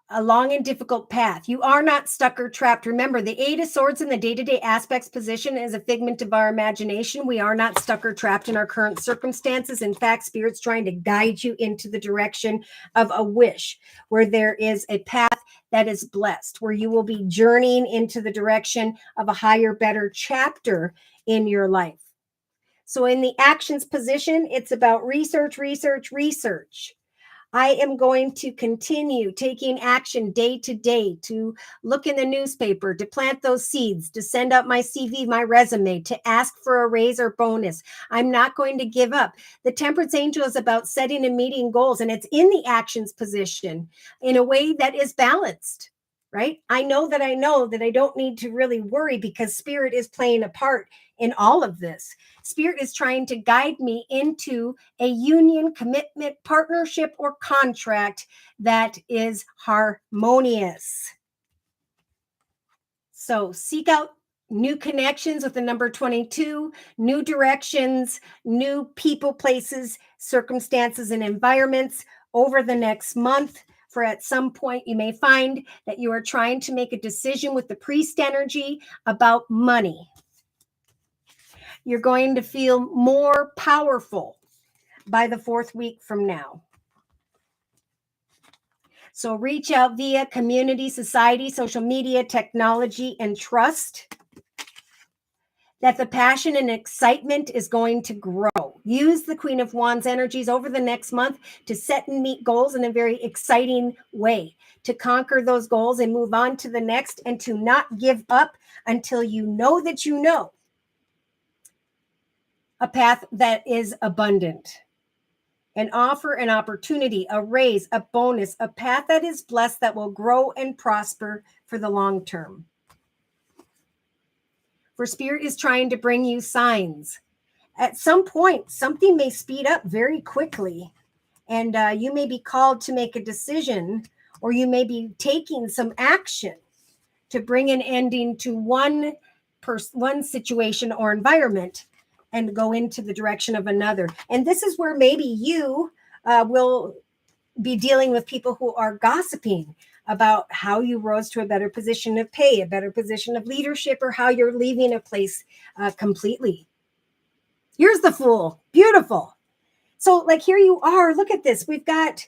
a long and difficult path. You are not stuck or trapped. Remember, the Eight of Swords in the day-to-day aspects position is a figment of our imagination. We are not stuck or trapped in our current circumstances. In fact, Spirit's trying to guide you into the direction of a wish, where there is a path that is blessed, where you will be journeying into the direction of a higher, better chapter in your life. So in the actions position, it's about research, research, research. I am going to continue taking action day to day to look in the newspaper, to plant those seeds, to send out my CV, my resume, to ask for a raise or bonus. I'm not going to give up. The Temperance Angel is about setting and meeting goals, and it's in the actions position in a way that is balanced, right? I know that I don't need to really worry because Spirit is playing a part in all of this. Spirit is trying to guide me into a union, commitment, partnership, or contract that is harmonious. So seek out new connections with the number 22, new directions, new people, places, circumstances, and environments over the next month. For at some point, you may find that you are trying to make a decision with the priest energy about money. You're going to feel more powerful by the 4th week from now. So reach out via community, society, social media, technology, and trust that the passion and excitement is going to grow. Use the Queen of Wands energies over the next month to set and meet goals in a very exciting way, to conquer those goals and move on to the next, and to not give up until you know that you know a path that is abundant, an offer, an opportunity, a raise, a bonus, a path that is blessed, that will grow and prosper for the long term. For Spirit is trying to bring you signs. At some point, something may speed up very quickly, and you may be called to make a decision, or you may be taking some action to bring an ending to one situation or environment and go into the direction of another. And this is where maybe you will be dealing with people who are gossiping about how you rose to a better position of pay, a better position of leadership, or how you're leaving a place completely. Here's the Fool. Beautiful. So like here you are. Look at this. We've got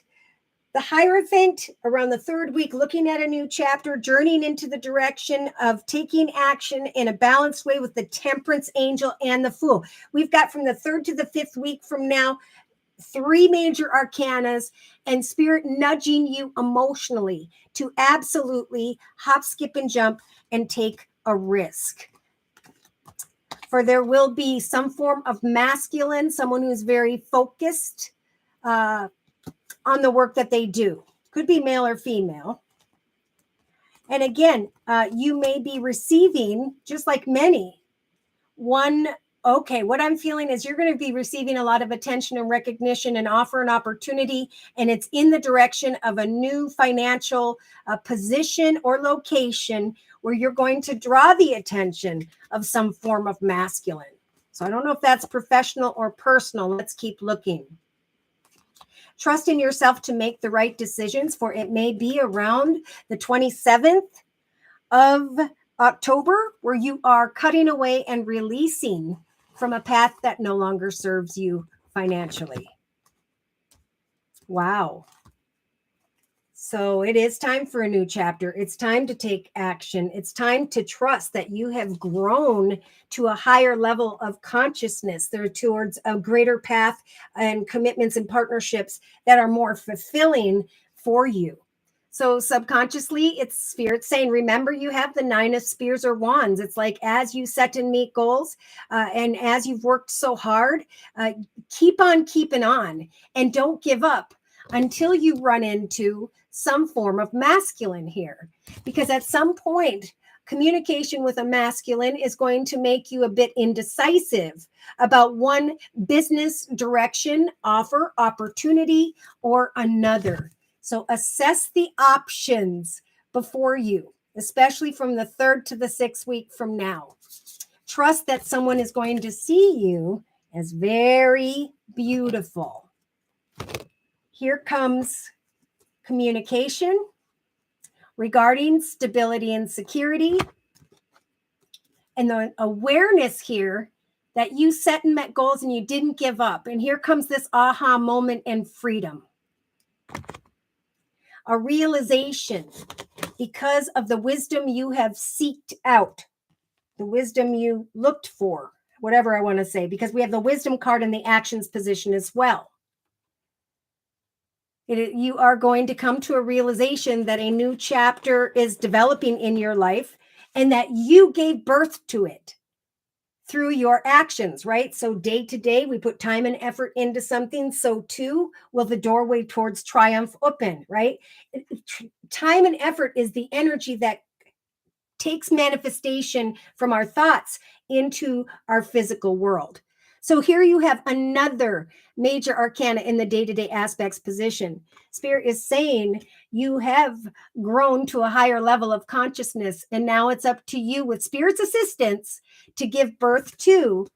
the Hierophant around the 3rd week, looking at a new chapter, journeying into the direction of taking action in a balanced way with the Temperance Angel and the Fool. We've got from the 3rd to the 5th week from now, 3 major arcanas, and Spirit nudging you emotionally to absolutely hop, skip, and jump and take a risk. For there will be some form of masculine, someone who's very focused on the work that they do. Could be male or female. And again, you may be receiving, just like many, what I'm feeling is you're going to be receiving a lot of attention and recognition and offer an opportunity, and it's in the direction of a new financial position or location where you're going to draw the attention of some form of masculine. So I don't know if that's professional or personal. Let's keep looking. Trust in yourself to make the right decisions, for it may be around the 27th of October where you are cutting away and releasing from a path that no longer serves you financially. Wow. So it is time for a new chapter. It's time to take action. It's time to trust that you have grown to a higher level of consciousness. They're towards a greater path and commitments and partnerships that are more fulfilling for you. So subconsciously, it's Spirit saying, remember, you have the 9 of Spears or Wands. It's like as you set and meet goals and as you've worked so hard, keep on keeping on and don't give up until you run into some form of masculine here. Because at some point, communication with a masculine is going to make you a bit indecisive about one business direction, offer, opportunity, or another. So assess the options before you, especially from the 3rd to the 6th week from now. Trust that someone is going to see you as very beautiful. Here comes communication regarding stability and security, and the awareness here that you set and met goals and you didn't give up. And here comes this aha moment and freedom. A realization because of the wisdom you have seeked out, the wisdom you looked for, whatever I want to say, because we have the wisdom card in the actions position as well. You are going to come to a realization that a new chapter is developing in your life and that you gave birth to it through your actions, right? So day to day, we put time and effort into something. So too will the doorway towards triumph open, right? Time and effort is the energy that takes manifestation from our thoughts into our physical world. So here you have another major arcana in the day-to-day aspects position. Spirit is saying you have grown to a higher level of consciousness, and now it's up to you with Spirit's assistance to give birth to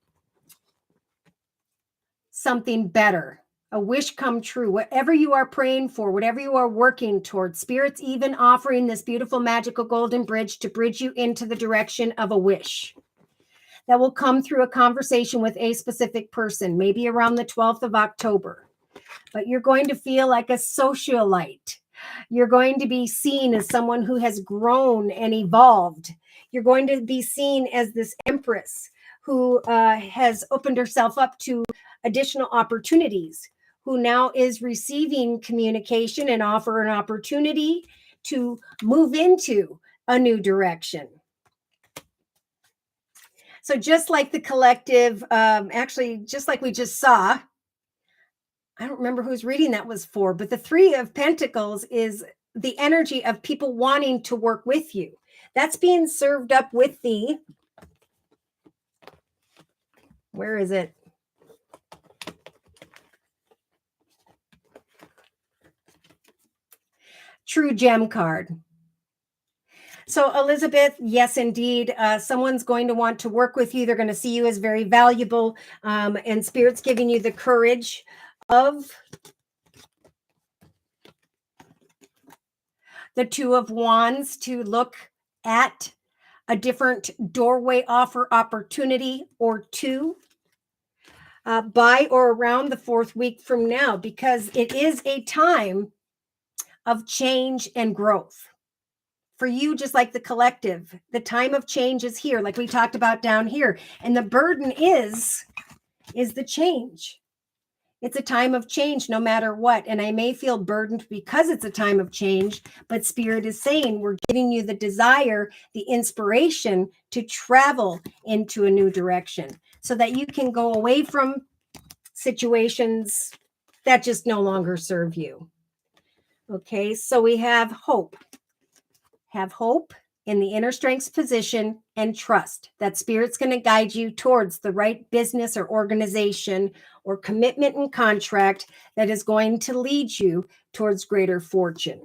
something better, a wish come true, whatever you are praying for, whatever you are working towards. Spirit's even offering this beautiful magical golden bridge to bridge you into the direction of a wish that will come through a conversation with a specific person, maybe around the 12th of October. But you're going to feel like a socialite. You're going to be seen as someone who has grown and evolved. You're going to be seen as this empress who has opened herself up to additional opportunities, who now is receiving communication and offer an opportunity to move into a new direction. So just like the collective, actually, just like we just saw, I don't remember whose reading that was for, but the 3 of Pentacles is the energy of people wanting to work with you. That's being served up with the, where is it? True Gem card. So Elizabeth, yes, indeed, someone's going to want to work with you. They're going to see you as very valuable, and Spirit's giving you the courage of the 2 of Wands to look at a different doorway offer opportunity or 2 by or around the 4th week from now, because it is a time of change and growth. For you, just like the collective, the time of change is here, like we talked about down here. And the burden is the change. It's a time of change no matter what. And I may feel burdened because it's a time of change, but Spirit is saying we're giving you the desire, the inspiration to travel into a new direction so that you can go away from situations that just no longer serve you. Okay, so we have hope. Have hope in the inner strengths position and trust that Spirit's going to guide you towards the right business or organization or commitment and contract that is going to lead you towards greater fortune.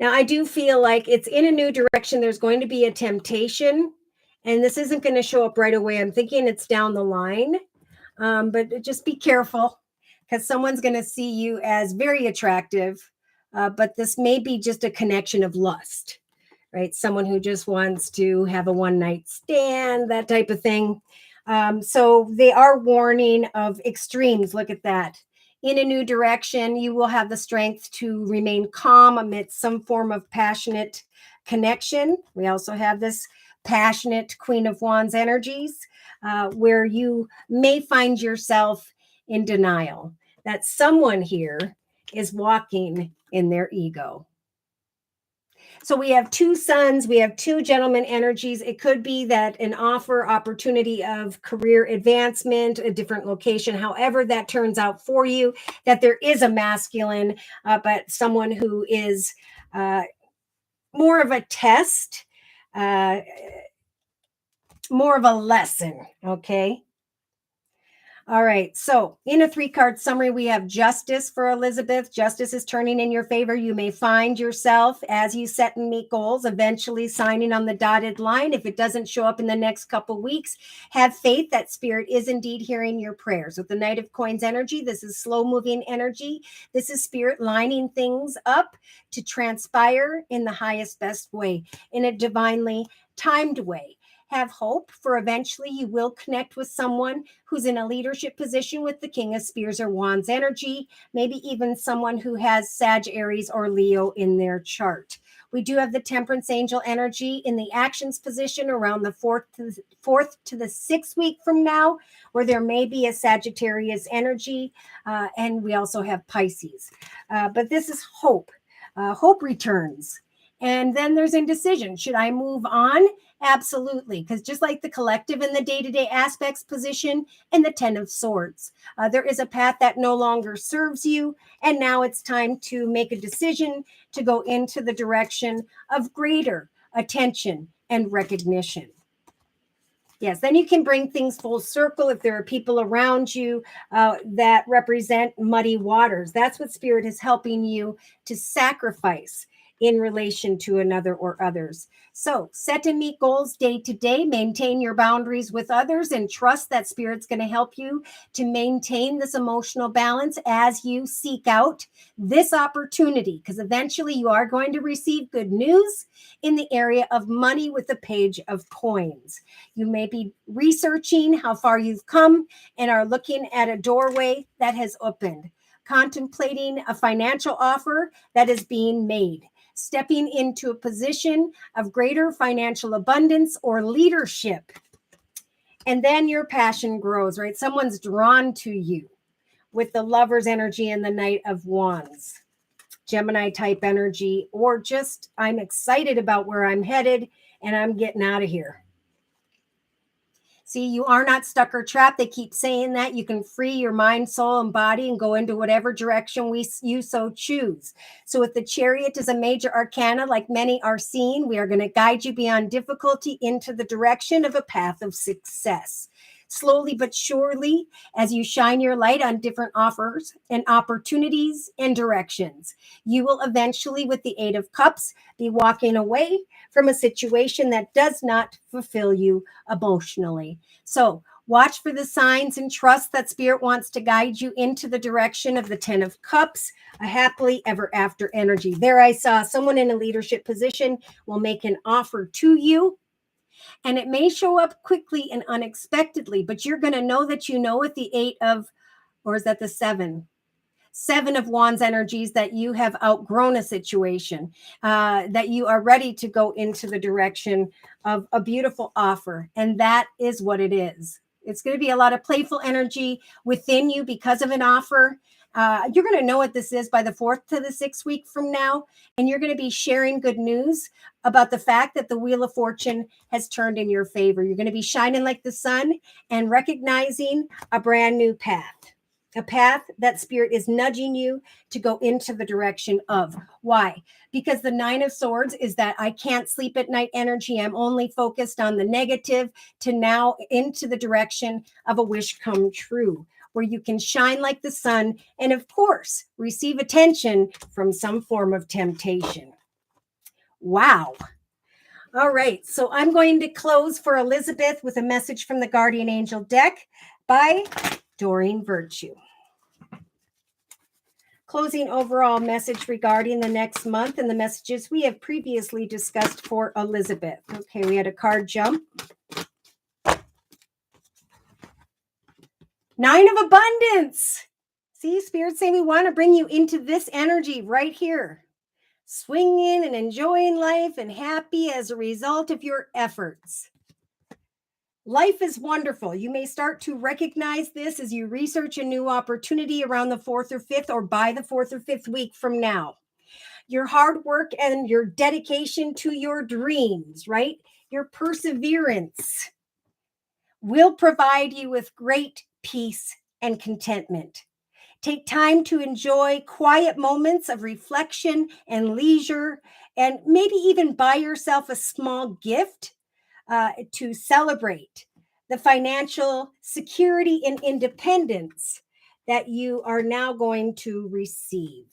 Now, I do feel like it's in a new direction. There's going to be a temptation, and this isn't going to show up right away. I'm thinking it's down the line, but just be careful because someone's going to see you as very attractive. But this may be just a connection of lust, right? Someone who just wants to have a one-night stand, that type of thing. So they are warning of extremes. Look at that. In a new direction, you will have the strength to remain calm amidst some form of passionate connection. We also have this passionate Queen of Wands energies, where you may find yourself in denial that someone here is walking in their ego. So we have two suns, we have two gentleman energies. It could be that an offer, opportunity of career advancement, a different location, however that turns out for you, that there is a masculine, but someone who is more of a test, uh, more of a lesson, okay? All right. So, in a 3-card summary, we have justice for Elizabeth. Justice is turning in your favor. You may find yourself, as you set and meet goals, eventually signing on the dotted line. If it doesn't show up in the next couple weeks, have faith that Spirit is indeed hearing your prayers. With the Knight of Coins energy, this is slow moving energy. This is Spirit lining things up to transpire in the highest, best way, in a divinely timed way. Have hope, for eventually you will connect with someone who's in a leadership position with the King of Spears or Wands energy, maybe even someone who has Sag, Aries, or Leo in their chart. We do have the Temperance Angel energy in the actions position around the fourth to the 6th week from now, where there may be a Sagittarius energy, and we also have Pisces. But this is hope. Hope returns. And then there's indecision. Should I move on? Absolutely, because just like the collective in the day-to-day aspects position and the 10 of Swords, there is a path that no longer serves you, and now it's time to make a decision to go into the direction of greater attention and recognition. Yes, then you can bring things full circle if there are people around you that represent muddy waters. That's what Spirit is helping you to sacrifice in relation to another or others. So set and meet goals day to day, maintain your boundaries with others, and trust that Spirit's going to help you to maintain this emotional balance as you seek out this opportunity, because eventually you are going to receive good news in the area of money with the Page of Coins. You may be researching how far you've come and are looking at a doorway that has opened, contemplating a financial offer that is being made, stepping into a position of greater financial abundance or leadership. And then your passion grows, right? Someone's drawn to you with the Lover's energy and the Knight of Wands, Gemini type energy, or just I'm excited about where I'm headed and I'm getting out of here. See, you are not stuck or trapped. They keep saying that. You can free your mind, soul, and body and go into whatever direction you so choose. So if the Chariot is a major arcana, like many are seeing, we are going to guide you beyond difficulty into the direction of a path of success. Slowly but surely, as you shine your light on different offers and opportunities and directions, you will eventually, with the 8 of Cups, be walking away from a situation that does not fulfill you emotionally. So watch for the signs and trust that Spirit wants to guide you into the direction of the 10 of Cups, a happily ever after energy. There I saw someone in a leadership position will make an offer to you, and it may show up quickly and unexpectedly, but you're going to know that you know with the 8 of, or is that the 7? 7 of Wands energies, that you have outgrown a situation, that you are ready to go into the direction of a beautiful offer. And that is what it is. It's going to be a lot of playful energy within you because of an offer. You're going to know what this is by the 4th to the 6th week from now. And you're going to be sharing good news about the fact that the Wheel of Fortune has turned in your favor. You're going to be shining like the sun and recognizing a brand new path. A path that Spirit is nudging you to go into the direction of. Why? Because the 9 of Swords is that I can't sleep at night energy. I'm only focused on the negative, to now into the direction of a wish come true, where you can shine like the sun and, of course, receive attention from some form of temptation. Wow. All right. So I'm going to close for Elizabeth with a message from the Guardian Angel deck by Doreen Virtue. Closing overall message regarding the next month and the messages we have previously discussed for Elizabeth. Okay, we had a card jump. 9 of Abundance. See, Spirit saying we want to bring you into this energy right here. Swinging and enjoying life and happy as a result of your efforts. Life is wonderful. You may start to recognize this as you research a new opportunity around the 4th or 5th, or by the 4th or 5th week from now. your hard work and your dedication to your dreams, right? Your perseverance will provide you with great peace and contentment. Take time to enjoy quiet moments of reflection and leisure, and maybe even buy yourself a small gift to celebrate the financial security and independence that you are now going to receive.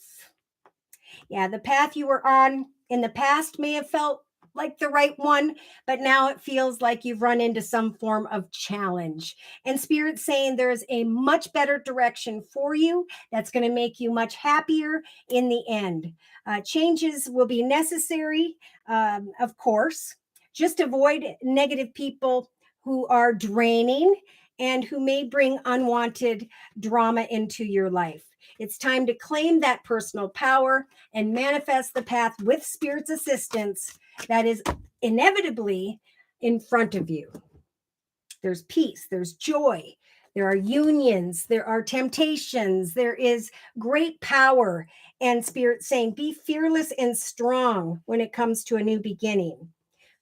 Yeah, the path you were on in the past may have felt like the right one, but now it feels like you've run into some form of challenge. And Spirit's saying there's a much better direction for you that's going to make you much happier in the end. Changes will be necessary, of course. Just avoid negative people who are draining and who may bring unwanted drama into your life. It's time to claim that personal power and manifest the path with Spirit's assistance that is inevitably in front of you. There's peace, there's joy, there are unions, there are temptations, there is great power. And Spirit saying, be fearless and strong when it comes to a new beginning.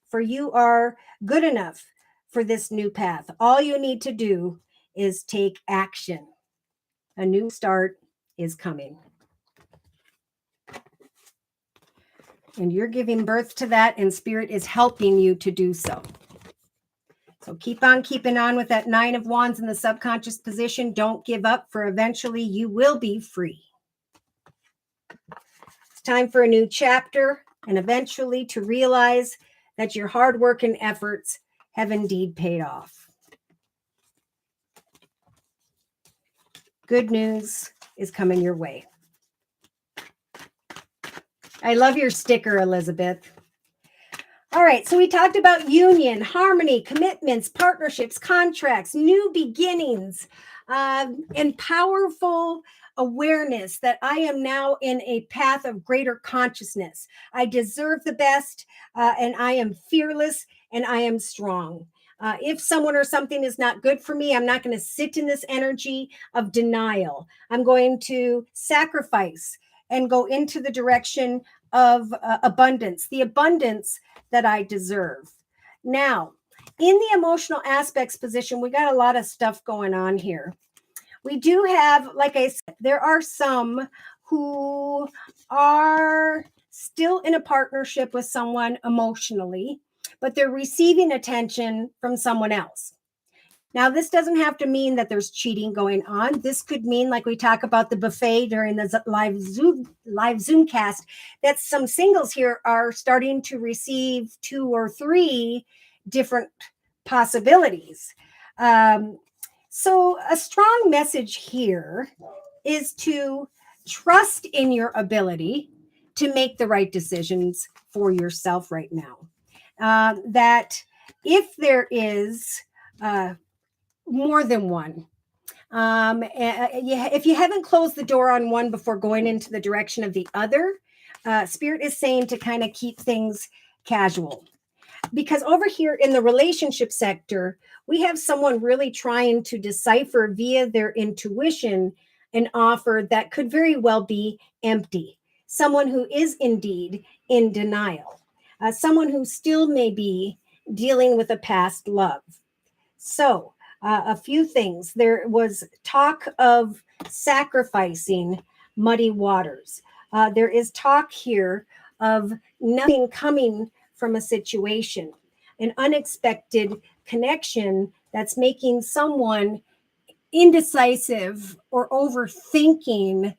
For you are good enough for this new path. All you need to do is take action. A new start is coming. And you're giving birth to that, and Spirit is helping you to do so. So keep on keeping on with that 9 of Wands in the subconscious position. Don't give up, for eventually you will be free. It's time for a new chapter, and eventually to realize that your hard work and efforts have indeed paid off. Good news is coming your way. I love your sticker, Elizabeth. All right, so we talked about union, harmony, commitments, partnerships, contracts, new beginnings, and powerful awareness that I am now in a path of greater consciousness. I deserve the best, and I am fearless, and I am strong. If someone or something is not good for me, I'm not going to sit in this energy of denial. I'm going to sacrifice and go into the direction of abundance, the abundance that I deserve. Now, in the emotional aspects position, we got a lot of stuff going on here. We do have, like I said, there are some who are still in a partnership with someone emotionally, but they're receiving attention from someone else. Now, this doesn't have to mean that there's cheating going on. This could mean, like we talk about the buffet during the live Zoom cast, that some singles here are starting to receive 2 or 3 different possibilities. So a strong message here is to trust in your ability to make the right decisions for yourself right now. That if there is more than one. If you haven't closed the door on one before going into the direction of the other, Spirit is saying to kind of keep things casual. Because over here in the relationship sector, we have someone really trying to decipher via their intuition an offer that could very well be empty. Someone who is indeed in denial. Someone who still may be dealing with a past love. So, a few things. There was talk of sacrificing muddy waters. There is talk here of nothing coming from a situation, an unexpected connection that's making someone indecisive or overthinking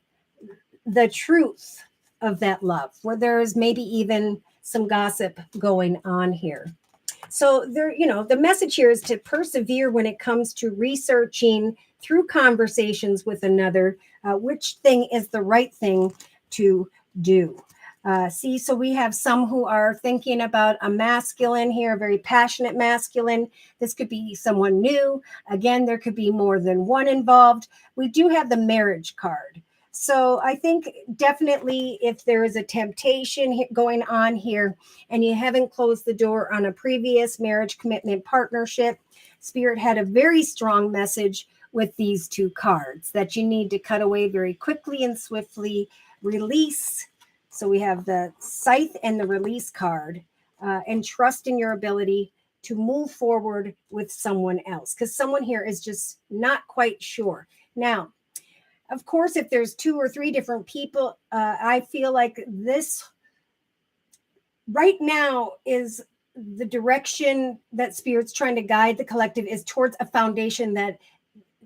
the truth of that love, where there is maybe even some gossip going on here. So there, the message here is to persevere when it comes to researching through conversations with another, which thing is the right thing to do. So we have some who are thinking about a masculine here, a very passionate masculine. This could be someone new. Again, there could be more than one involved. We do have the marriage card. So I think definitely if there is a temptation going on here and you haven't closed the door on a previous marriage commitment partnership, Spirit had a very strong message with these 2 cards that you need to cut away very quickly and swiftly, release So we have the scythe and the release card, and trust in your ability to move forward with someone else, because someone here is just not quite sure. Now, of course, if there's 2 or 3 different people, I feel like this right now is the direction that Spirit's trying to guide the collective is towards a foundation that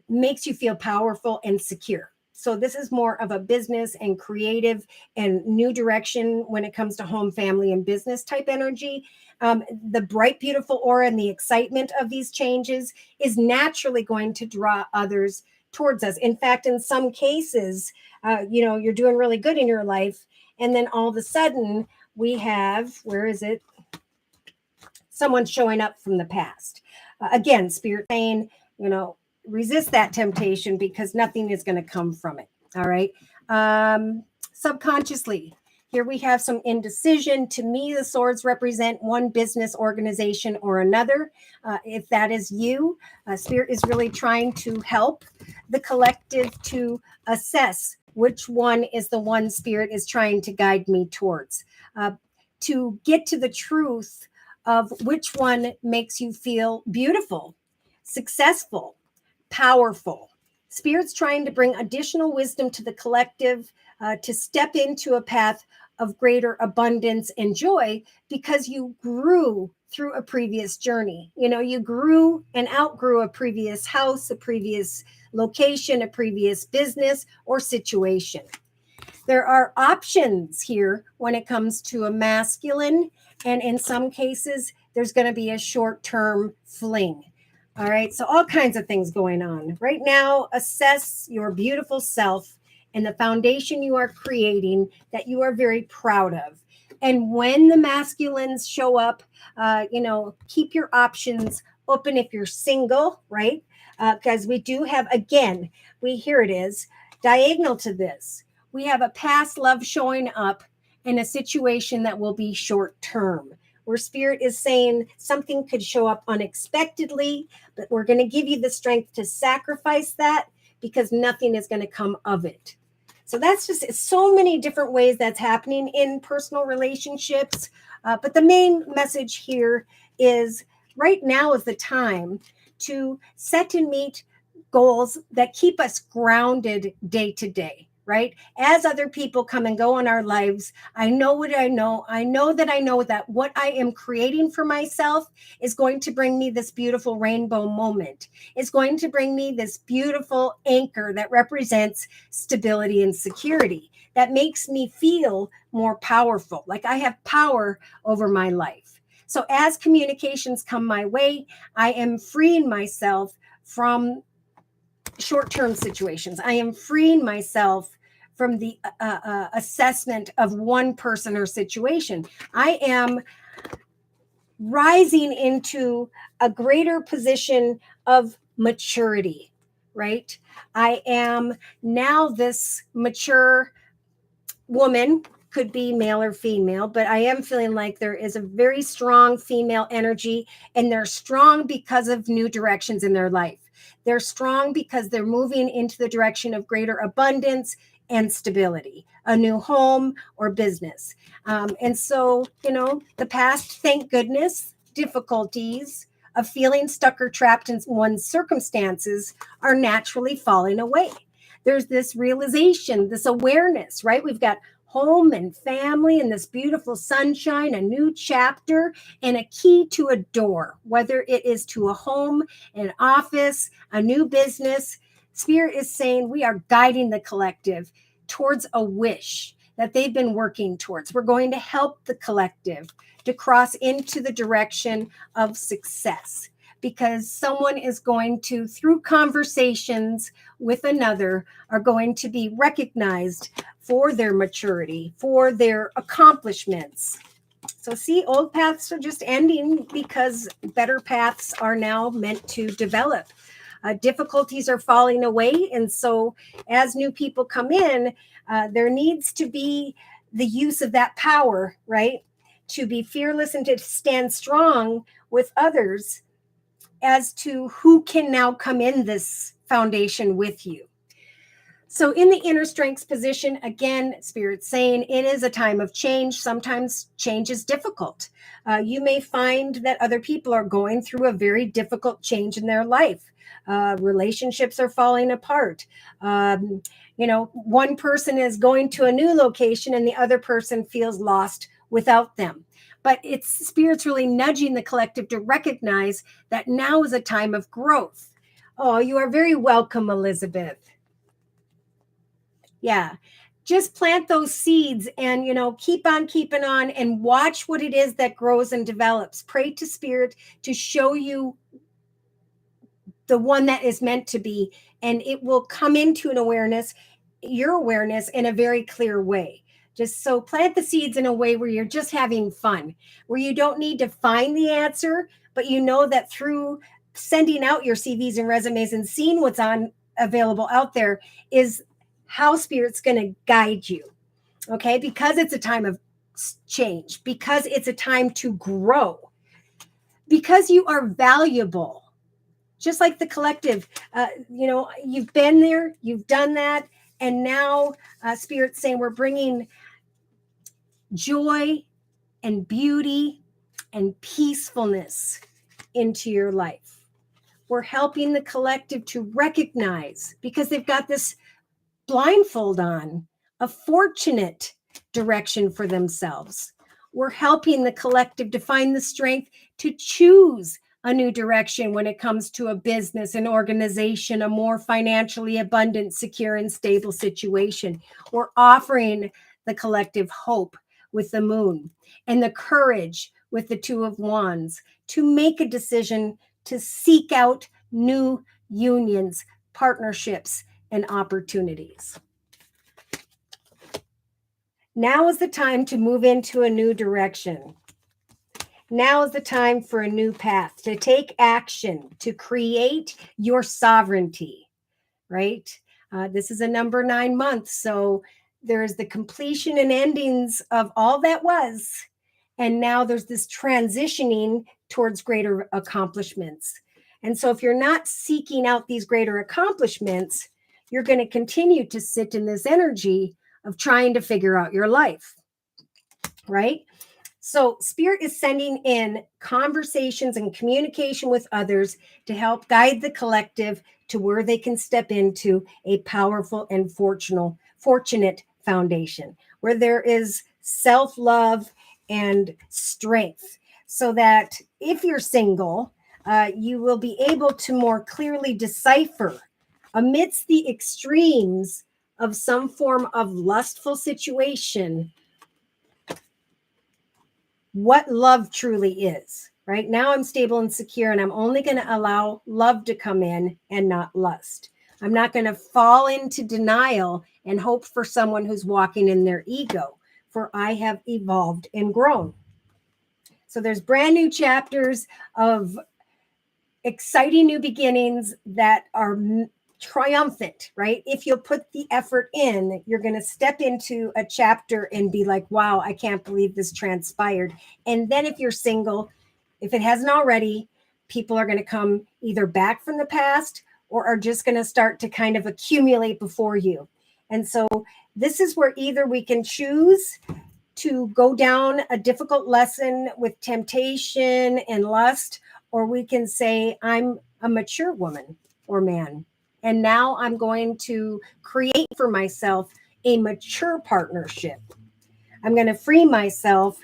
makes you feel powerful and secure. So this is more of a business and creative and new direction when it comes to home, family, and business type energy. The bright, beautiful aura and the excitement of these changes is naturally going to draw others towards us. In fact, in some cases, you're doing really good in your life, and then all of a sudden we have, where is it? Someone showing up from the past. Again, Spirit saying, resist that temptation because nothing is going to come from it. All right. Subconsciously, here we have some indecision. To me, the swords represent one business organization or another. If that is you, Spirit is really trying to help the collective to assess which one is the one Spirit is trying to guide me towards, to get to the truth of which one makes you feel beautiful, successful, powerful. Spirit's trying to bring additional wisdom to the collective, to step into a path of greater abundance and joy because you grew through a previous journey. You grew and outgrew a previous house, a previous location, a previous business or situation. There are options here when it comes to a masculine, and in some cases, there's going to be a short-term fling. All right, so all kinds of things going on. Right now, assess your beautiful self and the foundation you are creating that you are very proud of. And when the masculines show up, keep your options open if you're single, right? Because we do have, again, here it is, diagonal to this. We have a past love showing up in a situation that will be short term, where Spirit is saying something could show up unexpectedly, but we're going to give you the strength to sacrifice that because nothing is going to come of it. So that's just so many different ways that's happening in personal relationships. But the main message here is right now is the time to set and meet goals that keep us grounded day to day. Right? As other people come and go in our lives, I know what I know. I know that what I am creating for myself is going to bring me this beautiful rainbow moment. It's going to bring me this beautiful anchor that represents stability and security, that makes me feel more powerful, like I have power over my life. So as communications come my way, I am freeing myself from short-term situations. I am freeing myself from the assessment of one person or situation. I am rising into a greater position of maturity, right? I am now this mature woman, could be male or female, but I am feeling like there is a very strong female energy, and they're strong because of new directions in their life. They're strong because they're moving into the direction of greater abundance and stability, a new home or business. And so, the past, thank goodness, difficulties of feeling stuck or trapped in one's circumstances are naturally falling away. There's this realization, this awareness, right? We've got home and family and this beautiful sunshine, a new chapter, and a key to a door, whether it is to a home, an office, a new business. Spirit is saying we are guiding the collective towards a wish that they've been working towards. We're going to help the collective to cross into the direction of success, because someone is going to, through conversations with another, are going to be recognized for their maturity, for their accomplishments. So see, old paths are just ending because better paths are now meant to develop. Difficulties are falling away. And so as new people come in, there needs to be the use of that power, right? To be fearless and to stand strong with others as to who can now come in this foundation with you. So in the inner strengths position, again, Spirit's saying it is a time of change. Sometimes change is difficult. You may find that other people are going through a very difficult change in their life. Relationships are falling apart. One person is going to a new location and the other person feels lost without them. But it's Spirit's really nudging the collective to recognize that now is a time of growth. Oh, you are very welcome, Elizabeth. Yeah. Just plant those seeds and, keep on keeping on and watch what it is that grows and develops. Pray to Spirit to show you the one that is meant to be, and it will come into your awareness in a very clear way. Just so plant the seeds in a way where you're just having fun, where you don't need to find the answer, but you know that through sending out your CVs and resumes and seeing what's available out there is how Spirit's going to guide you. Okay. Because it's a time of change, because it's a time to grow, because you are valuable. Just like the collective, you've been there, you've done that. And now Spirit's saying we're bringing joy and beauty and peacefulness into your life. We're helping the collective to recognize, because they've got this blindfold on, a fortunate direction for themselves. We're helping the collective to find the strength to choose a new direction when it comes to a business, an organization, a more financially abundant, secure, and stable situation. We're offering the collective hope with the moon and the courage with the Two of Wands to make a decision to seek out new unions, partnerships, and opportunities. Now is the time to move into a new direction. Now is the time for a new path, to take action, to create your sovereignty, right? This is a number 9 month. So there's the completion and endings of all that was. And now there's this transitioning towards greater accomplishments. And so if you're not seeking out these greater accomplishments, you're going to continue to sit in this energy of trying to figure out your life, right? So Spirit is sending in conversations and communication with others to help guide the collective to where they can step into a powerful and fortunate foundation, where there is self-love and strength, so that if you're single, you will be able to more clearly decipher amidst the extremes of some form of lustful situation what love truly is. Right now I'm stable and secure, and I'm only going to allow love to come in and not lust. I'm not going to fall into denial and hope for someone who's walking in their ego, for I have evolved and grown. So there's brand new chapters of exciting new beginnings that are triumphant, right? If you'll put the effort in, you're going to step into a chapter and be like, wow, I can't believe this transpired. And then if you're single, if it hasn't already, people are going to come either back from the past or are just going to start to kind of accumulate before you. And so this is where either we can choose to go down a difficult lesson with temptation and lust, or we can say, I'm a mature woman or man, and now I'm going to create for myself a mature partnership. I'm going to free myself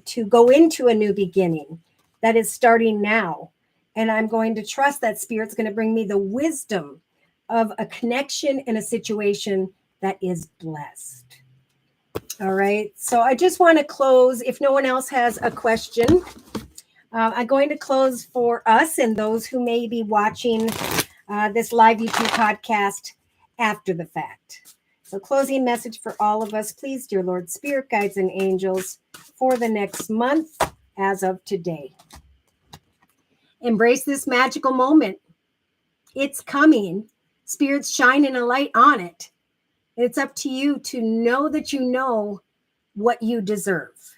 to go into a new beginning that is starting now. And I'm going to trust that Spirit's going to bring me the wisdom of a connection in a situation that is blessed. All right. So I just want to close. If no one else has a question, I'm going to close for us and those who may be watching this live YouTube podcast after the fact. So closing message for all of us, please, dear Lord, Spirit, guides, and angels, for the next month as of today. Embrace this magical moment. It's coming. Spirit's shining a light on it. It's up to you to know that you know what you deserve.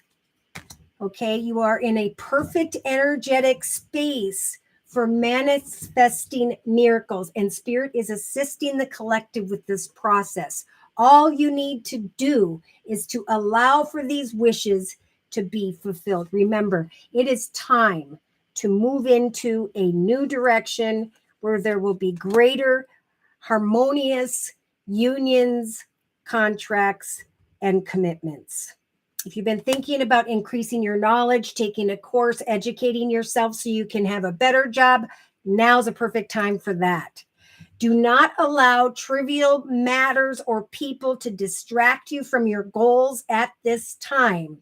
Okay, you are in a perfect energetic space for manifesting miracles, and Spirit is assisting the collective with this process. All you need to do is to allow for these wishes to be fulfilled. Remember, it is time to move into a new direction where there will be greater harmonious unions, contracts, and commitments. If you've been thinking about increasing your knowledge, taking a course, educating yourself so you can have a better job, now's a perfect time for that. Do not allow trivial matters or people to distract you from your goals at this time.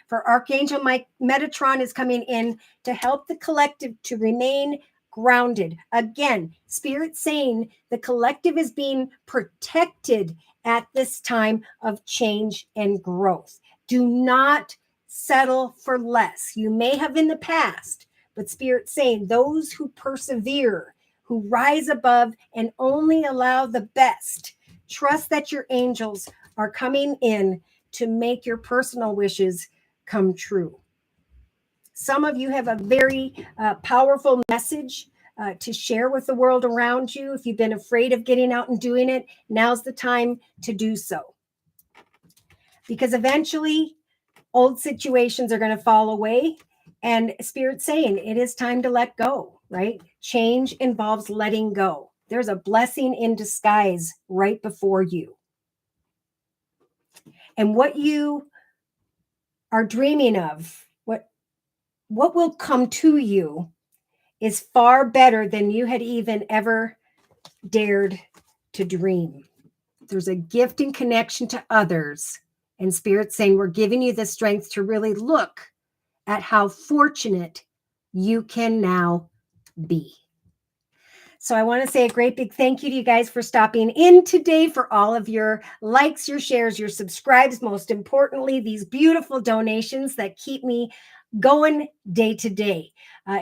For Archangel Metatron is coming in to help the collective to remain grounded. Again, Spirit saying the collective is being protected at this time of change and growth. Do not settle for less. You may have in the past, but Spirit saying those who persevere, who rise above and only allow the best, trust that your angels are coming in to make your personal wishes come true. Some of you have a very powerful message to share with the world around you. If you've been afraid of getting out and doing it, now's the time to do so. Because eventually, old situations are going to fall away. And Spirit's saying it is time to let go, right? Change involves letting go. There's a blessing in disguise right before you. And what you are dreaming of, what will come to you is far better than you had even ever dared to dream. There's a gift and connection to others. And Spirit's saying, we're giving you the strength to really look at how fortunate you can now be. So I want to say a great big thank you to you guys for stopping in today, for all of your likes, your shares, your subscribes, most importantly, these beautiful donations that keep me going day to day.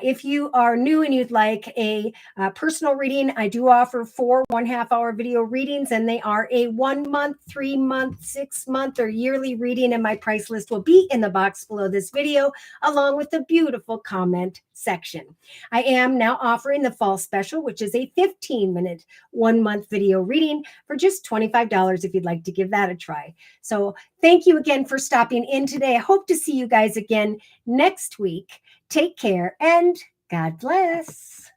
If you are new and you'd like a personal reading, I do offer 4 1/2-hour video readings, and they are a 1 month, 3 month, 6 month, or yearly reading. And my price list will be in the box below this video, along with the beautiful comment section. I am now offering the fall special, which is a 15-minute 1 month video reading for just $25 if you'd like to give that a try. So thank you again for stopping in today. I hope to see you guys again next week. Take care and God bless.